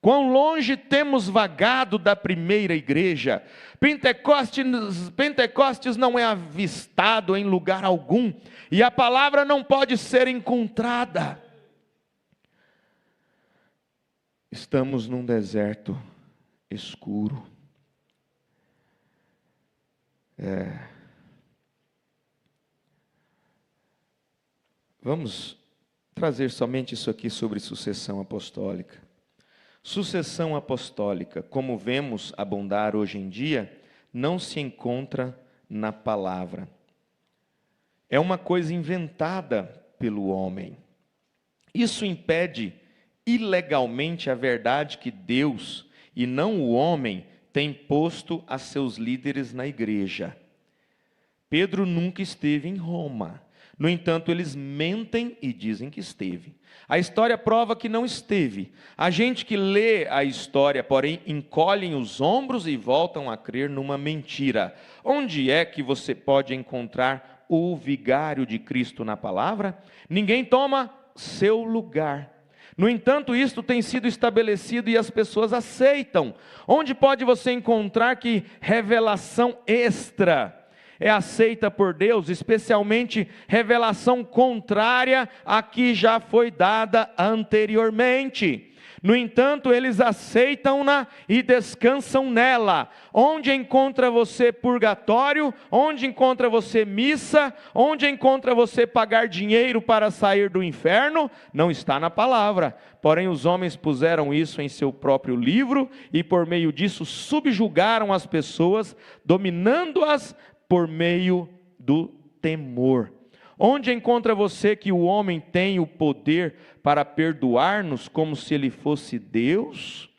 Quão longe temos vagado da primeira igreja. Pentecostes não é avistado em lugar algum, e a palavra não pode ser encontrada. Estamos num deserto escuro. Vamos trazer somente isso aqui sobre sucessão apostólica. Sucessão apostólica, como vemos abundar hoje em dia, não se encontra na palavra. É uma coisa inventada pelo homem. Isso impede ilegalmente a verdade que Deus, e não o homem, tem posto a seus líderes na igreja. Pedro nunca esteve em Roma. No entanto, eles mentem e dizem que esteve. A história prova que não esteve. A gente que lê a história, porém, encolhem os ombros e voltam a crer numa mentira. Onde é que você pode encontrar o vigário de Cristo na palavra? Ninguém toma seu lugar. No entanto, isto tem sido estabelecido e as pessoas aceitam. Onde pode você encontrar que revelação extra é aceita por Deus, especialmente revelação contrária à que já foi dada anteriormente? No entanto, eles aceitam-na e descansam nela. Onde encontra você purgatório? Onde encontra você missa? Onde encontra você pagar dinheiro para sair do inferno? Não está na palavra. Porém, os homens puseram isso em seu próprio livro e por meio disso subjugaram as pessoas, dominando-as por meio do temor. Onde encontra você que o homem tem o poder para perdoar-nos como se ele fosse Deus?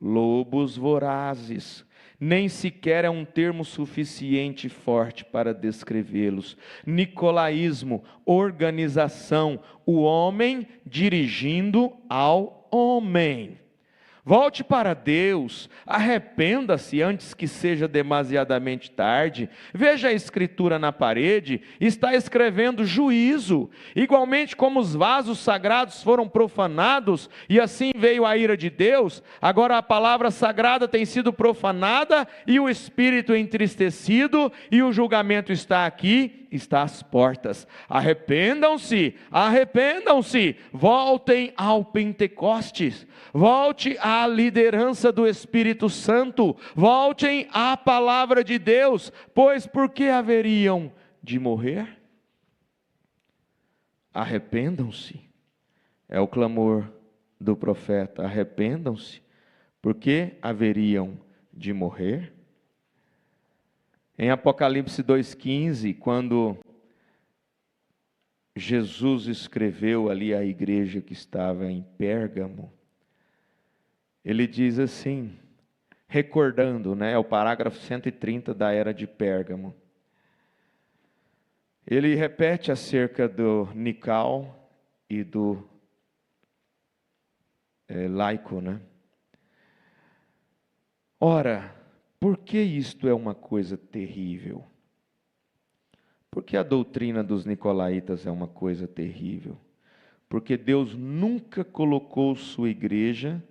Lobos vorazes. Nem sequer é um termo suficiente forte para descrevê-los. Nicolaísmo, organização, o homem dirigindo ao homem. Volte para Deus, arrependa-se antes que seja demasiadamente tarde. Veja a escritura na parede, está escrevendo juízo. Igualmente como os vasos sagrados foram profanados e assim veio a ira de Deus, agora a palavra sagrada tem sido profanada e o espírito entristecido e o julgamento está aqui, está às portas. Arrependam-se, arrependam-se, voltem ao Pentecostes, volte à liderança do Espírito Santo, voltem à palavra de Deus, pois por que haveriam de morrer? Arrependam-se, é o clamor do profeta, arrependam-se, por que haveriam de morrer? Em Apocalipse 2,15, quando Jesus escreveu ali à igreja que estava em Pérgamo, ele diz assim, recordando, é o parágrafo 130 da era de Pérgamo. Ele repete acerca do Nical e do Laico, Ora, por que isto é uma coisa terrível? Porque a doutrina dos nicolaítas é uma coisa terrível. Porque Deus nunca colocou sua igreja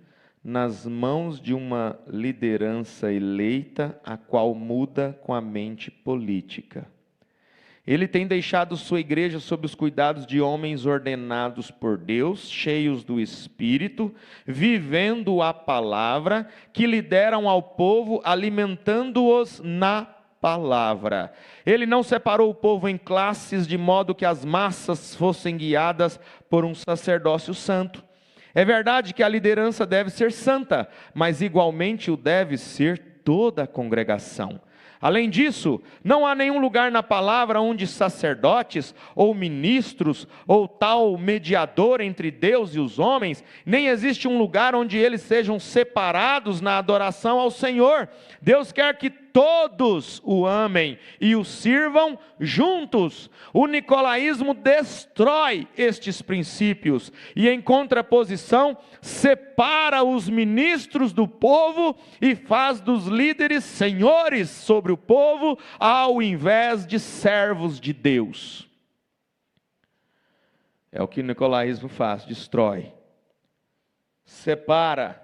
nas mãos de uma liderança eleita, a qual muda com a mente política. Ele tem deixado sua igreja sob os cuidados de homens ordenados por Deus, cheios do Espírito, vivendo a palavra, que lideram ao povo, alimentando-os na palavra. Ele não separou o povo em classes, de modo que as massas fossem guiadas por um sacerdócio santo. É verdade que a liderança deve ser santa, mas igualmente o deve ser toda a congregação. Além disso, não há nenhum lugar na palavra onde sacerdotes, ou ministros, ou tal mediador entre Deus e os homens, nem existe um lugar onde eles sejam separados na adoração ao Senhor. Deus quer que todos o amem e o sirvam juntos. O nicolaísmo destrói estes princípios e, em contraposição, separa os ministros do povo e faz dos líderes senhores sobre o povo, ao invés de servos de Deus. É o que o nicolaísmo faz, destrói, separa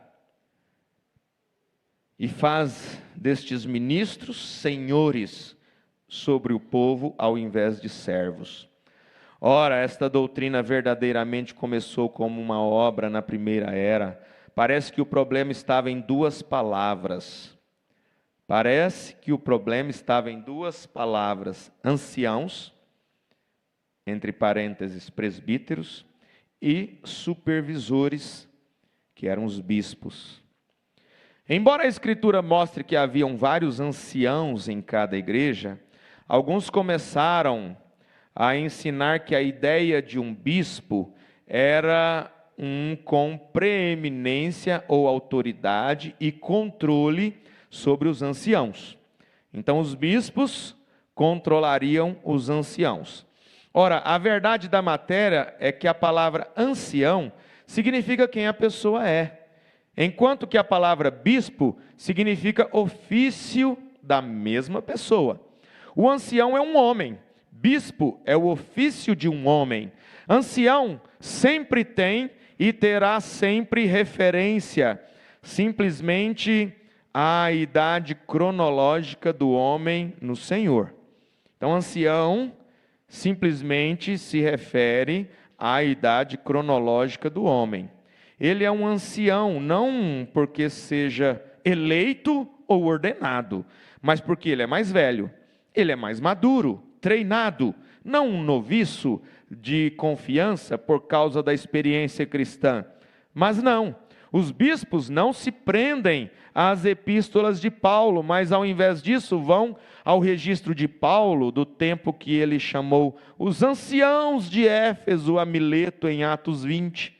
e faz destes ministros senhores sobre o povo ao invés de servos. Ora, esta doutrina verdadeiramente começou como uma obra na primeira era. Parece que o problema estava em duas palavras. Anciãos, entre parênteses, presbíteros, e supervisores, que eram os bispos. Embora a Escritura mostre que haviam vários anciãos em cada igreja, alguns começaram a ensinar que a ideia de um bispo era com preeminência ou autoridade e controle sobre os anciãos. Então os bispos controlariam os anciãos. Ora, a verdade da matéria é que a palavra ancião significa quem a pessoa é, enquanto que a palavra bispo significa ofício da mesma pessoa. O ancião é um homem, bispo é o ofício de um homem. Ancião sempre tem e terá sempre referência, simplesmente à idade cronológica do homem no Senhor. Então, ancião simplesmente se refere à idade cronológica do homem. Ele é um ancião, não porque seja eleito ou ordenado, mas porque ele é mais velho, ele é mais maduro, treinado, não um noviço de confiança por causa da experiência cristã. Mas não, os bispos não se prendem às epístolas de Paulo, mas ao invés disso vão ao registro de Paulo, do tempo que ele chamou os anciãos de Éfeso a Mileto em Atos 20.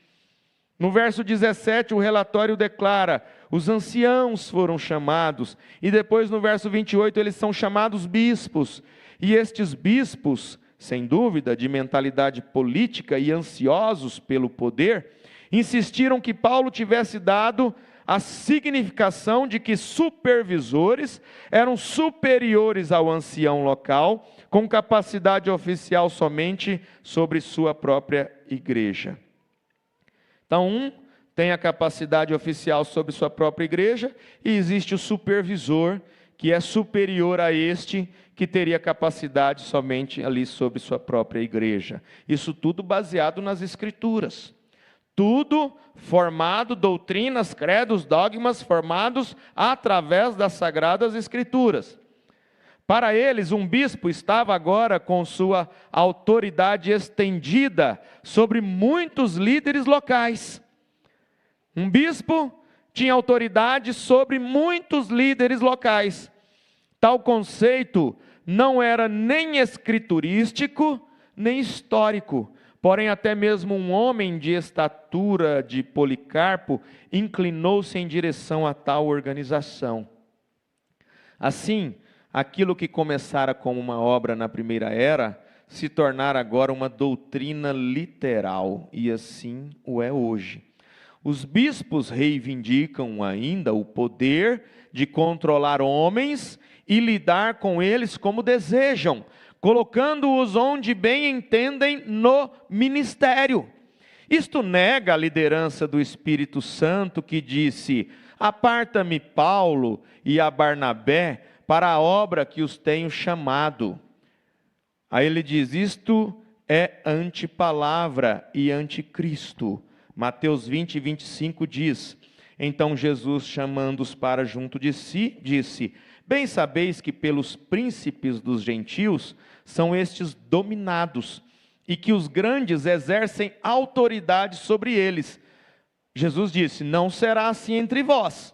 No verso 17, o relatório declara: os anciãos foram chamados, e depois no verso 28 eles são chamados bispos, e estes bispos, sem dúvida, de mentalidade política e ansiosos pelo poder, insistiram que Paulo tivesse dado a significação de que supervisores eram superiores ao ancião local, com capacidade oficial somente sobre sua própria igreja. Então, um tem a capacidade oficial sobre sua própria igreja, e existe o supervisor, que é superior a este, que teria capacidade somente ali sobre sua própria igreja. Isso tudo baseado nas Escrituras. Tudo formado, doutrinas, credos, dogmas formados através das Sagradas Escrituras. Para eles, um bispo estava agora com sua autoridade estendida sobre muitos líderes locais. Um bispo tinha autoridade sobre muitos líderes locais. Tal conceito não era nem escriturístico, nem histórico. Porém, até mesmo um homem de estatura de Policarpo inclinou-se em direção a tal organização. Assim, aquilo que começara como uma obra na primeira era, se tornara agora uma doutrina literal, e assim o é hoje. Os bispos reivindicam ainda o poder de controlar homens e lidar com eles como desejam, colocando-os onde bem entendem no ministério. Isto nega a liderança do Espírito Santo, que disse: aparta-me Paulo e a Barnabé para a obra que os tenho chamado. Aí ele diz: isto é antipalavra e anticristo. Mateus 20, 25 diz: então Jesus, chamando-os para junto de si, disse: bem sabeis que pelos príncipes dos gentios são estes dominados, e que os grandes exercem autoridade sobre eles. Jesus disse: não será assim entre vós,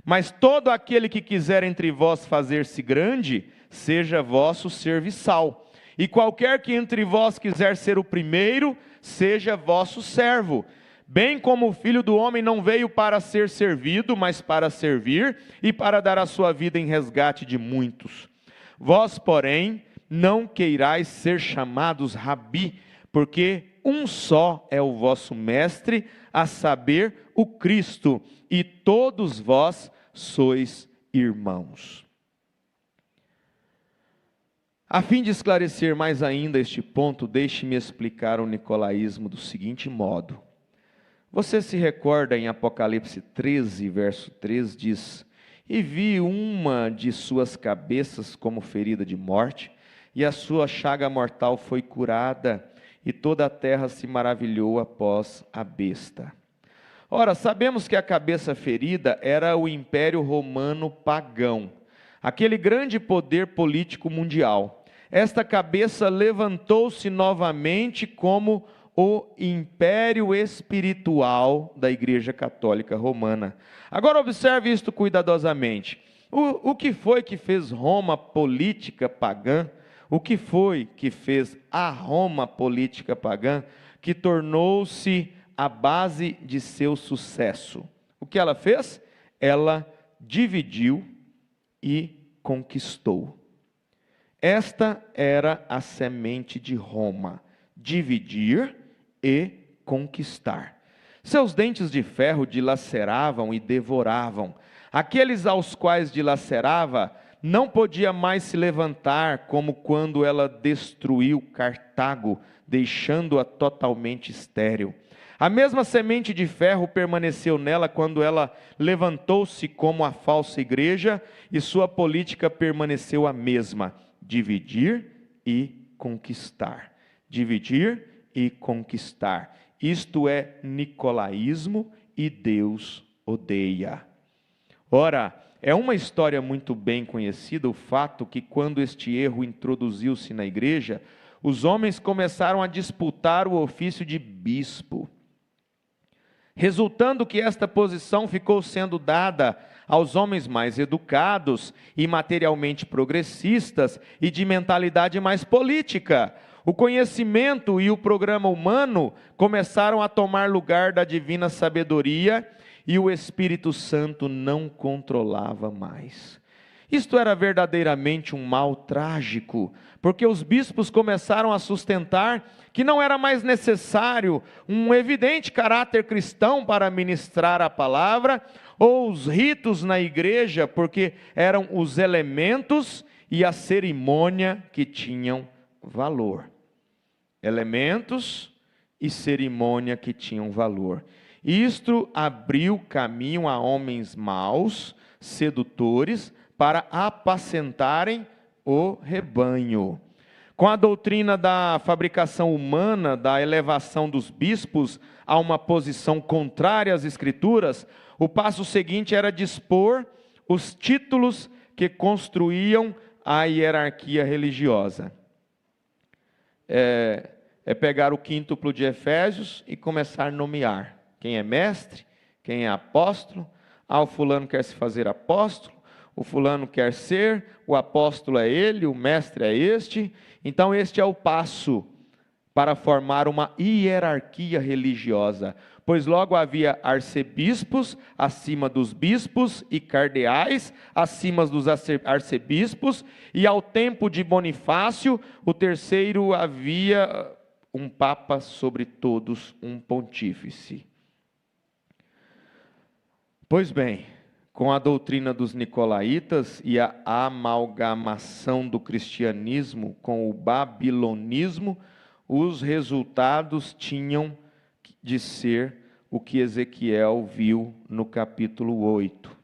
mas todo aquele que quiser entre vós fazer-se grande, seja vosso serviçal. E qualquer que entre vós quiser ser o primeiro, seja vosso servo. Bem como o Filho do Homem não veio para ser servido, mas para servir, e para dar a sua vida em resgate de muitos. Vós, porém, não queirais ser chamados rabi, porque um só é o vosso mestre, a saber, o Cristo, e todos vós sois irmãos. A fim de esclarecer mais ainda este ponto, deixe-me explicar o nicolaísmo do seguinte modo. Você se recorda em Apocalipse 13, verso 3, diz: e vi uma de suas cabeças como ferida de morte, e a sua chaga mortal foi curada, e toda a terra se maravilhou após a besta. Ora, sabemos que a cabeça ferida era o Império Romano pagão, aquele grande poder político mundial. Esta cabeça levantou-se novamente como o império espiritual da Igreja Católica Romana. Agora observe isto cuidadosamente. O que foi que fez Roma política pagã? O que foi que fez a Roma política pagã, que tornou-se a base de seu sucesso? O que ela fez? Ela dividiu e conquistou. Esta era a semente de Roma: dividir e conquistar. Seus dentes de ferro dilaceravam e devoravam. Aqueles aos quais dilacerava não podia mais se levantar, como quando ela destruiu Cartago, deixando-a totalmente estéril. A mesma semente de ferro permaneceu nela quando ela levantou-se como a falsa igreja, e sua política permaneceu a mesma: dividir e conquistar. Dividir e conquistar. Isto é nicolaísmo, e Deus odeia. Ora, é uma história muito bem conhecida o fato que, quando este erro introduziu-se na igreja, os homens começaram a disputar o ofício de bispo, resultando que esta posição ficou sendo dada aos homens mais educados e materialmente progressistas e de mentalidade mais política. O conhecimento e o programa humano começaram a tomar lugar da divina sabedoria, e o Espírito Santo não controlava mais. Isto era verdadeiramente um mal trágico, porque os bispos começaram a sustentar que não era mais necessário um evidente caráter cristão para ministrar a palavra, ou os ritos na igreja, porque eram os elementos e a cerimônia que tinham valor. Elementos e cerimônia que tinham valor. Isto abriu caminho a homens maus, sedutores, para apacentarem o rebanho. Com a doutrina da fabricação humana, da elevação dos bispos a uma posição contrária às Escrituras, o passo seguinte era dispor os títulos que construíam a hierarquia religiosa. É pegar o quíntuplo de Efésios e começar a nomear quem é mestre, quem é apóstolo. O fulano quer se fazer apóstolo, o fulano quer ser, o apóstolo é ele, o mestre é este. Então este é o passo para formar uma hierarquia religiosa, pois logo havia arcebispos acima dos bispos e cardeais acima dos arcebispos, e ao tempo de Bonifácio, o terceiro, havia um papa sobre todos, um pontífice. Pois bem, com a doutrina dos nicolaítas e a amalgamação do cristianismo com o babilonismo, os resultados tinham de ser o que Ezequiel viu no capítulo 8.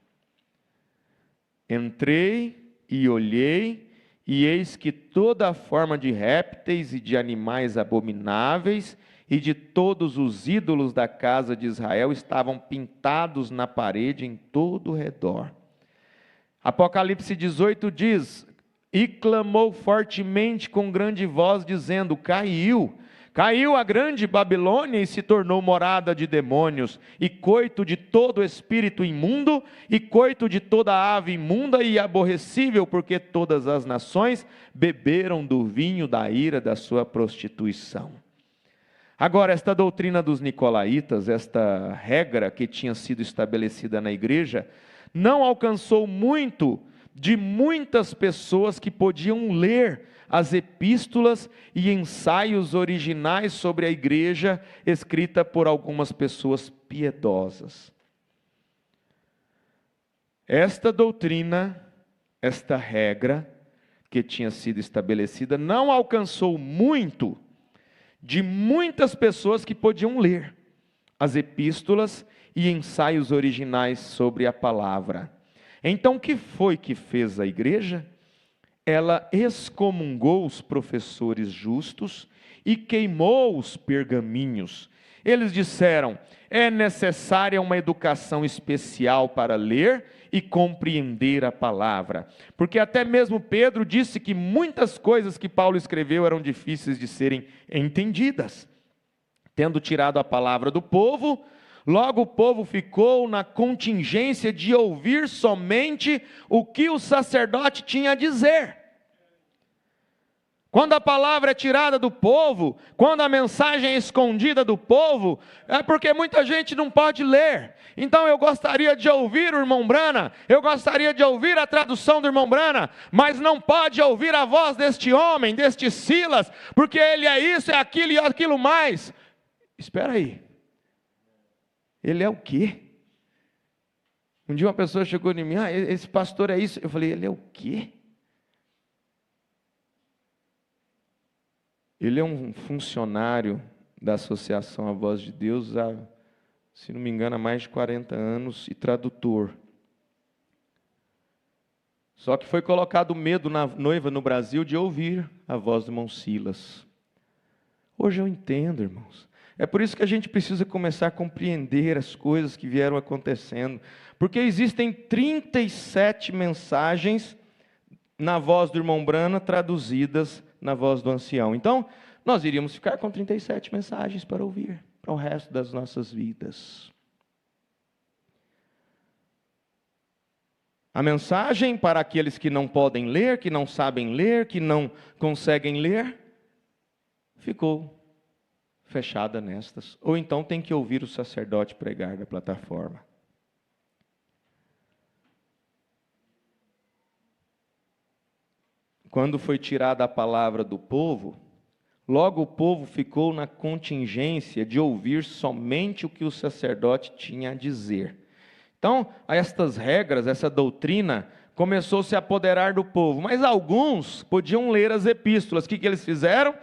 Entrei e olhei, e eis que toda a forma de répteis e de animais abomináveis e de todos os ídolos da casa de Israel estavam pintados na parede em todo o redor. Apocalipse 18 diz: e clamou fortemente com grande voz, dizendo: caiu a grande Babilônia e se tornou morada de demônios, e coito de todo espírito imundo, e coito de toda ave imunda e aborrecível, porque todas as nações beberam do vinho da ira da sua prostituição. Agora, esta doutrina dos nicolaítas, esta regra que tinha sido estabelecida na igreja, não alcançou muito de muitas pessoas que podiam ler as epístolas e ensaios originais sobre a igreja, escrita por algumas pessoas piedosas. Esta doutrina, esta regra que tinha sido estabelecida, não alcançou muito de muitas pessoas que podiam ler as epístolas e ensaios originais sobre a palavra. Então, o que foi que fez a igreja? Ela excomungou os professores justos e queimou os pergaminhos. Eles disseram: é necessária uma educação especial para ler e compreender a palavra. Porque até mesmo Pedro disse que muitas coisas que Paulo escreveu eram difíceis de serem entendidas. Tendo tirado a palavra do povo, logo o povo ficou na contingência de ouvir somente o que o sacerdote tinha a dizer. Quando a palavra é tirada do povo, quando a mensagem é escondida do povo, é porque muita gente não pode ler. Então eu gostaria de ouvir o irmão Brana, eu gostaria de ouvir a tradução do irmão Brana, mas não pode ouvir a voz deste homem, deste Silas, porque ele é isso, é aquilo e aquilo mais. Espera aí. Ele é o quê? Um dia uma pessoa chegou em mim: esse pastor é isso. Eu falei: ele é o quê? Ele é um funcionário da Associação A Voz de Deus há, se não me engano, há mais de 40 anos e tradutor. Só que foi colocado medo na noiva no Brasil de ouvir a voz do irmão Silas. Hoje eu entendo, irmãos. É por isso que a gente precisa começar a compreender as coisas que vieram acontecendo. Porque existem 37 mensagens na voz do irmão Brana, traduzidas na voz do ancião. Então, nós iríamos ficar com 37 mensagens para ouvir, para o resto das nossas vidas. A mensagem para aqueles que não podem ler, que não sabem ler, que não conseguem ler, ficou fechada nestas. Ou então tem que ouvir o sacerdote pregar da plataforma. quando foi tirada a palavra do povo, logo o povo ficou na contingência de ouvir somente o que o sacerdote tinha a dizer. Então, estas regras, essa doutrina, começou a se apoderar do povo. Mas alguns podiam ler as epístolas. O que eles fizeram?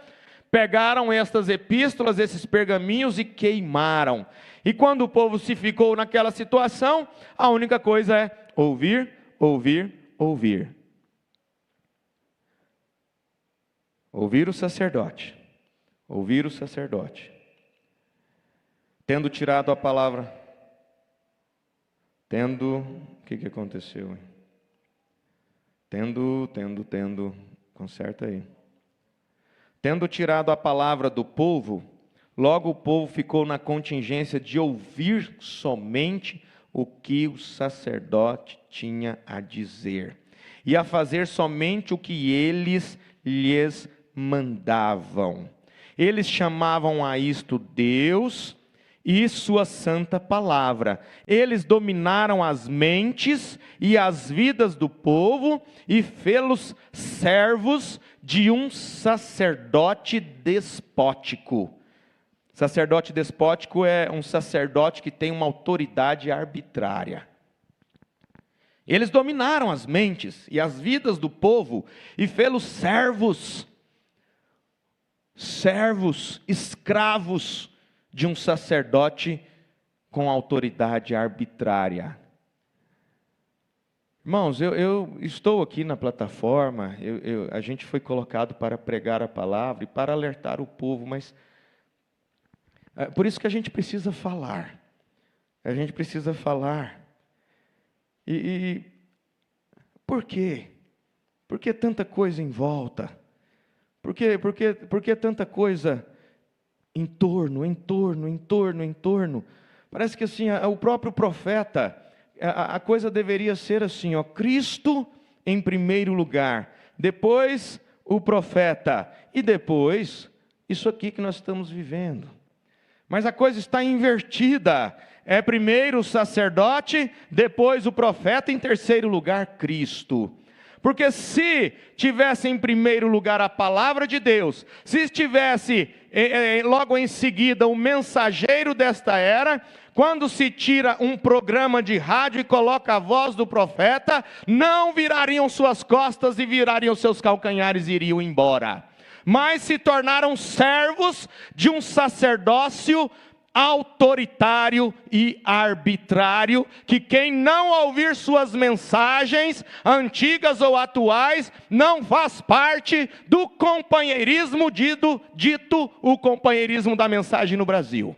Pegaram estas epístolas, esses pergaminhos e queimaram. E quando o povo se ficou naquela situação, a única coisa é ouvir, ouvir, ouvir. Ouvir o sacerdote. Ouvir o sacerdote. Tendo tirado a palavra. O que aconteceu? Conserta aí. Tendo tirado a palavra do povo, logo o povo ficou na contingência de ouvir somente o que o sacerdote tinha a dizer, e a fazer somente o que eles lhes mandavam. Eles chamavam a isto Deus e sua santa palavra. Eles dominaram as mentes e as vidas do povo e fê-los servos de um sacerdote despótico. Sacerdote despótico é um sacerdote que tem uma autoridade arbitrária. Eles dominaram as mentes e as vidas do povo e fê-los servos, escravos de um sacerdote com autoridade arbitrária. Irmãos, eu estou aqui na plataforma, a gente foi colocado para pregar a palavra e para alertar o povo, mas por isso que a gente precisa falar. A gente precisa falar. E por quê? Por que tanta coisa em volta? Por que tanta coisa em torno? Parece que assim, o próprio profeta, a coisa deveria ser assim, ó, Cristo em primeiro lugar, depois o profeta, e depois isso aqui que nós estamos vivendo. Mas a coisa está invertida, é primeiro o sacerdote, depois o profeta, em terceiro lugar Cristo. Porque se tivesse em primeiro lugar a palavra de Deus, se estivesse logo em seguida o mensageiro desta era, quando se tira um programa de rádio e coloca a voz do profeta, não virariam suas costas e virariam seus calcanhares e iriam embora. Mas se tornaram servos de um sacerdócio autoritário e arbitrário, que quem não ouvir suas mensagens, antigas ou atuais, não faz parte do companheirismo dito o companheirismo da mensagem no Brasil.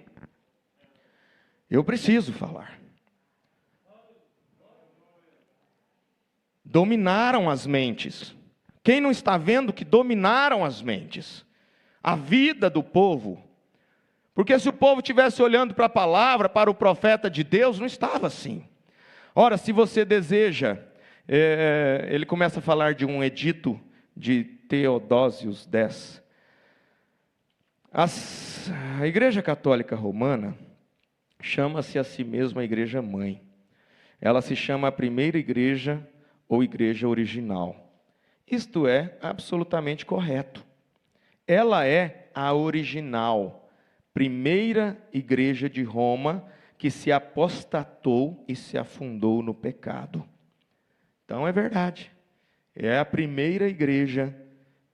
Eu preciso falar. Dominaram as mentes. Quem não está vendo que dominaram as mentes? A vida do povo. Porque se o povo estivesse olhando para a palavra, para o profeta de Deus, não estava assim. Ora, se você deseja, ele começa a falar de um edito de Teodósios X. A Igreja Católica Romana chama-se a si mesma a Igreja Mãe. Ela se chama a primeira igreja ou igreja original. Isto é absolutamente correto. Ela é a original, primeira igreja de Roma que se apostatou e se afundou no pecado. Então é verdade. É a primeira igreja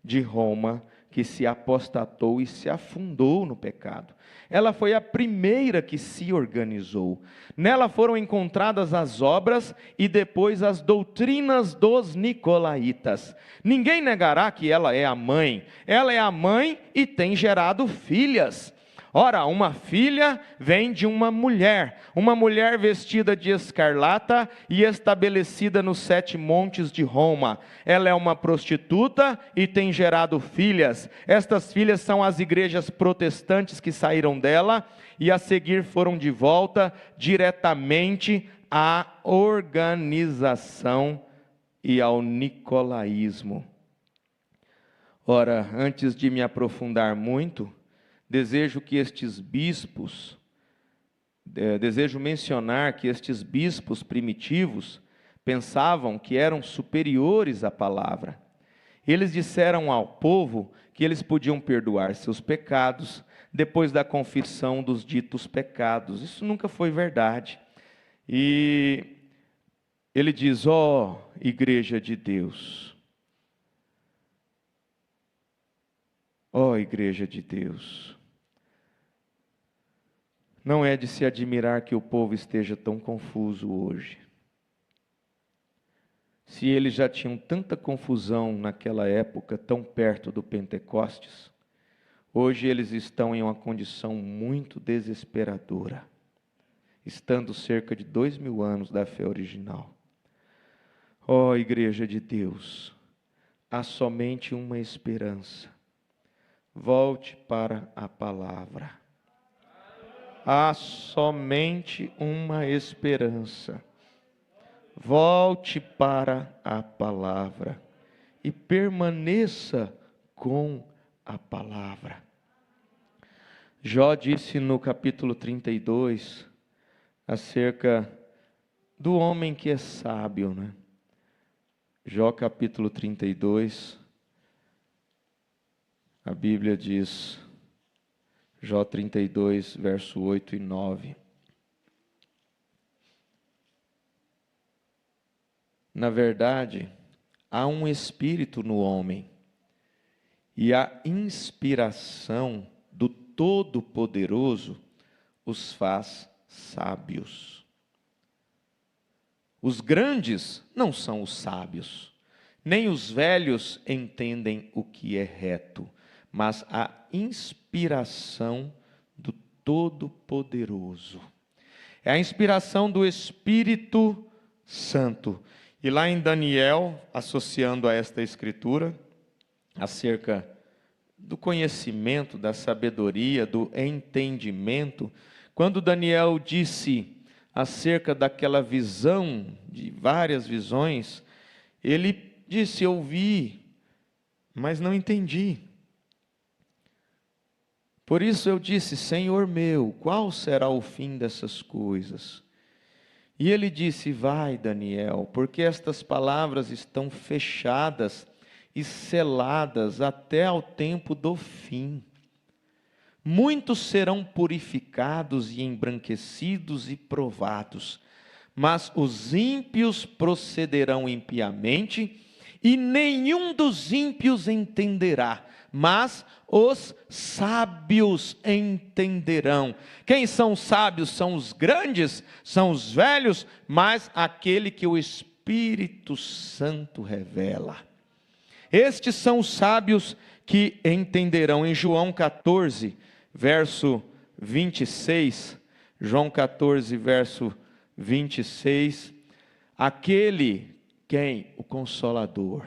de Roma que se apostatou e se afundou no pecado. Ela foi a primeira que se organizou. Nela foram encontradas as obras e depois as doutrinas dos nicolaítas. Ninguém negará que ela é a mãe. Ela é a mãe e tem gerado filhas. Ora, uma filha vem de uma mulher vestida de escarlata e estabelecida nos 7 montes de Roma. Ela é uma prostituta e tem gerado filhas. Estas filhas são as igrejas protestantes que saíram dela e a seguir foram de volta diretamente à organização e ao nicolaísmo. Ora, antes de me aprofundar muito, desejo mencionar que estes bispos primitivos pensavam que eram superiores à palavra. Eles disseram ao povo que eles podiam perdoar seus pecados depois da confissão dos ditos pecados. Isso nunca foi verdade. E ele diz: ó, igreja de Deus, ó, igreja de Deus, não é de se admirar que o povo esteja tão confuso hoje. Se eles já tinham tanta confusão naquela época, tão perto do Pentecostes, hoje eles estão em uma condição muito desesperadora, estando cerca de 2000 anos da fé original. Ó, igreja de Deus, há somente uma esperança. Volte para a palavra. Há somente uma esperança. Volte para a palavra e permaneça com a palavra. Jó disse no capítulo 32, acerca do homem que é sábio, né? Jó capítulo 32, a Bíblia diz, Jó 32, verso 8 e 9. Na verdade, há um espírito no homem, e a inspiração do Todo-Poderoso os faz sábios. Os grandes não são os sábios, nem os velhos entendem o que é reto, mas a inspiração do Todo-Poderoso. É a inspiração do Espírito Santo. E lá em Daniel, associando a esta escritura, acerca do conhecimento, da sabedoria, do entendimento, quando Daniel disse acerca daquela visão, de várias visões, ele disse: eu vi, mas não entendi. Por isso eu disse: Senhor meu, qual será o fim dessas coisas? E ele disse: vai, Daniel, porque estas palavras estão fechadas e seladas até ao tempo do fim. Muitos serão purificados e embranquecidos e provados, mas os ímpios procederão impiamente, e nenhum dos ímpios entenderá, mas os sábios entenderão. Quem são os sábios? São os grandes, são os velhos, mas aquele que o Espírito Santo revela. Estes são os sábios que entenderão. Em João 14, verso 26, João 14, verso 26, aquele, quem? O Consolador.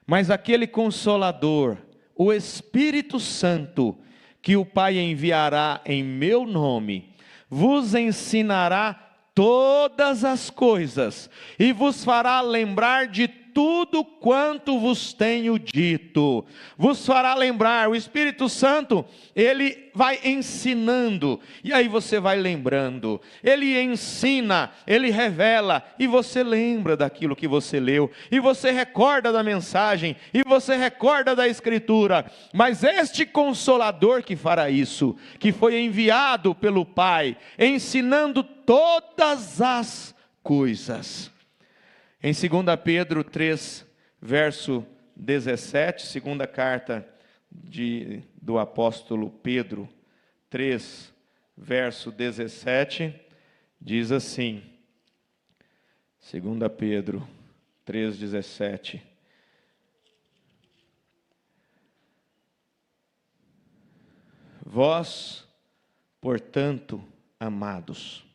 Mas aquele Consolador, o Espírito Santo, que o Pai enviará em meu nome, vos ensinará todas as coisas, e vos fará lembrar de tudo quanto vos tenho dito. Vos fará lembrar. O Espírito Santo, ele vai ensinando, e aí você vai lembrando. Ele ensina, ele revela, e você lembra daquilo que você leu, e você recorda da mensagem, e você recorda da Escritura. Mas este Consolador que fará isso, que foi enviado pelo Pai, ensinando todas as coisas. Em 2 Pedro 3, verso 17, segunda carta do apóstolo Pedro 3, verso 17, diz assim, 2 Pedro 3, 17, vós, portanto, amados,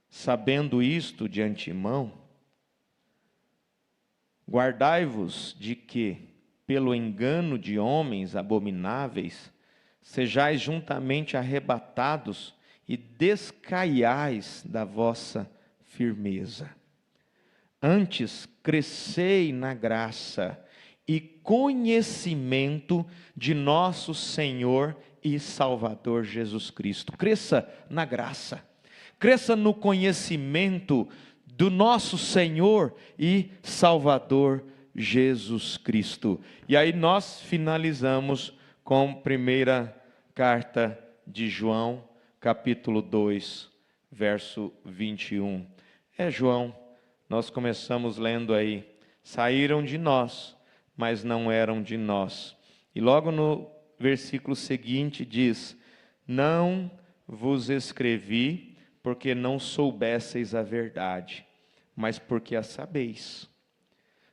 sabendo isto de antemão, guardai-vos de que, pelo engano de homens abomináveis, sejais juntamente arrebatados e descaiais da vossa firmeza. Antes, crescei na graça e conhecimento de nosso Senhor e Salvador Jesus Cristo. Cresça na graça, cresça no conhecimento do nosso Senhor e Salvador Jesus Cristo. E aí nós finalizamos com a primeira carta de João, capítulo 2, verso 21. João, nós começamos lendo aí: saíram de nós, mas não eram de nós. E logo no versículo seguinte diz: não vos escrevi porque não soubesseis a verdade, mas porque a sabeis.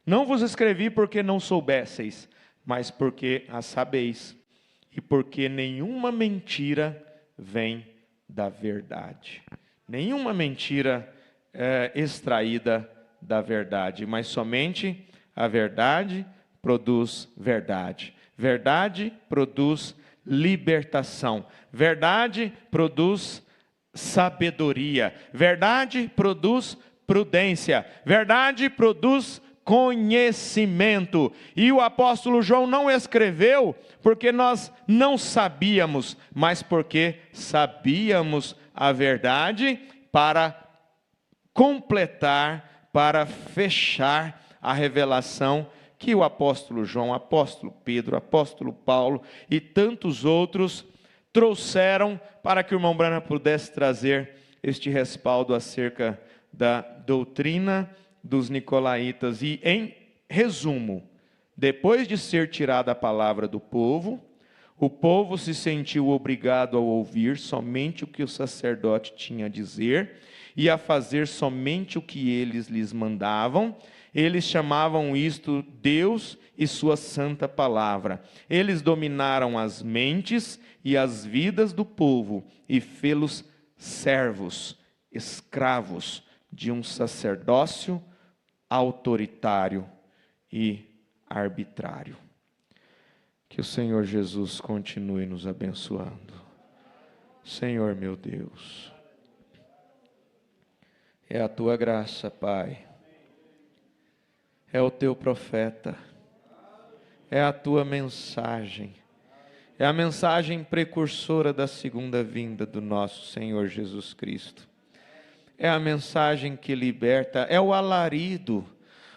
Não vos escrevi porque não soubesseis, mas porque a sabeis, e porque nenhuma mentira vem da verdade. Nenhuma mentira é extraída da verdade, mas somente a verdade produz verdade. Verdade produz libertação. Verdade produz sabedoria. Verdade produz prudência. Verdade produz conhecimento. E o apóstolo João não escreveu porque nós não sabíamos, mas porque sabíamos a verdade, para completar, para fechar a revelação que o apóstolo João, apóstolo Pedro, apóstolo Paulo e tantos outros trouxeram para que o irmão Branham pudesse trazer este respaldo acerca da doutrina dos nicolaítas. E em resumo, depois de ser tirada a palavra do povo, o povo se sentiu obrigado a ouvir somente o que o sacerdote tinha a dizer e a fazer somente o que eles lhes mandavam. Eles chamavam isto Deus e sua santa palavra. Eles dominaram as mentes e as vidas do povo e fê-los servos, escravos de um sacerdócio autoritário e arbitrário. Que o Senhor Jesus continue nos abençoando. Senhor meu Deus, é a tua graça, Pai, é o teu profeta, é a tua mensagem, é a mensagem precursora da segunda vinda do nosso Senhor Jesus Cristo. É a mensagem que liberta, é o alarido.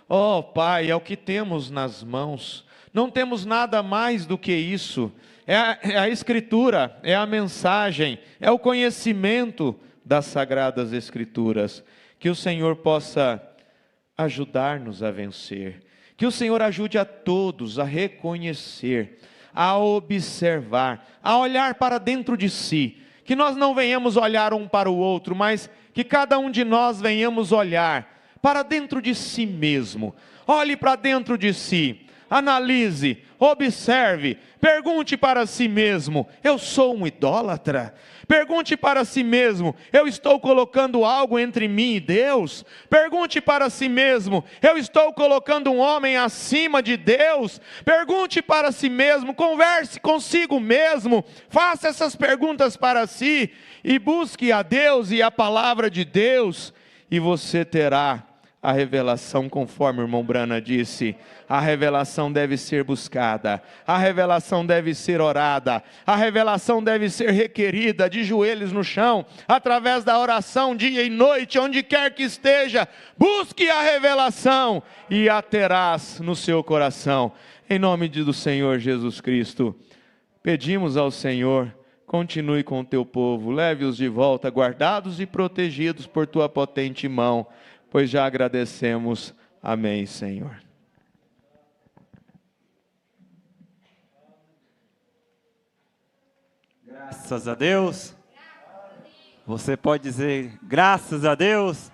Oh Pai, é o que temos nas mãos. Não temos nada mais do que isso. É a Escritura, é a mensagem, é o conhecimento das Sagradas Escrituras. Que o Senhor possa ajudar-nos a vencer. Que o Senhor ajude a todos a reconhecer, a observar, a olhar para dentro de si. Que nós não venhamos olhar um para o outro, mas que cada um de nós venhamos olhar para dentro de si mesmo. Olhe para dentro de si. Analise, observe, pergunte para si mesmo: eu sou um idólatra? Pergunte para si mesmo: eu estou colocando algo entre mim e Deus? Pergunte para si mesmo: eu estou colocando um homem acima de Deus? Pergunte para si mesmo, converse consigo mesmo, faça essas perguntas para si e busque a Deus e a palavra de Deus, e você terá a revelação, conforme o irmão Branham disse. A revelação deve ser buscada, a revelação deve ser orada, a revelação deve ser requerida de joelhos no chão, através da oração dia e noite, onde quer que esteja. Busque a revelação e a terás no seu coração. Em nome do Senhor Jesus Cristo, pedimos ao Senhor: continue com o teu povo, leve-os de volta, guardados e protegidos por tua potente mão, pois já agradecemos. Amém, Senhor. Graças a Deus. Você pode dizer graças a Deus.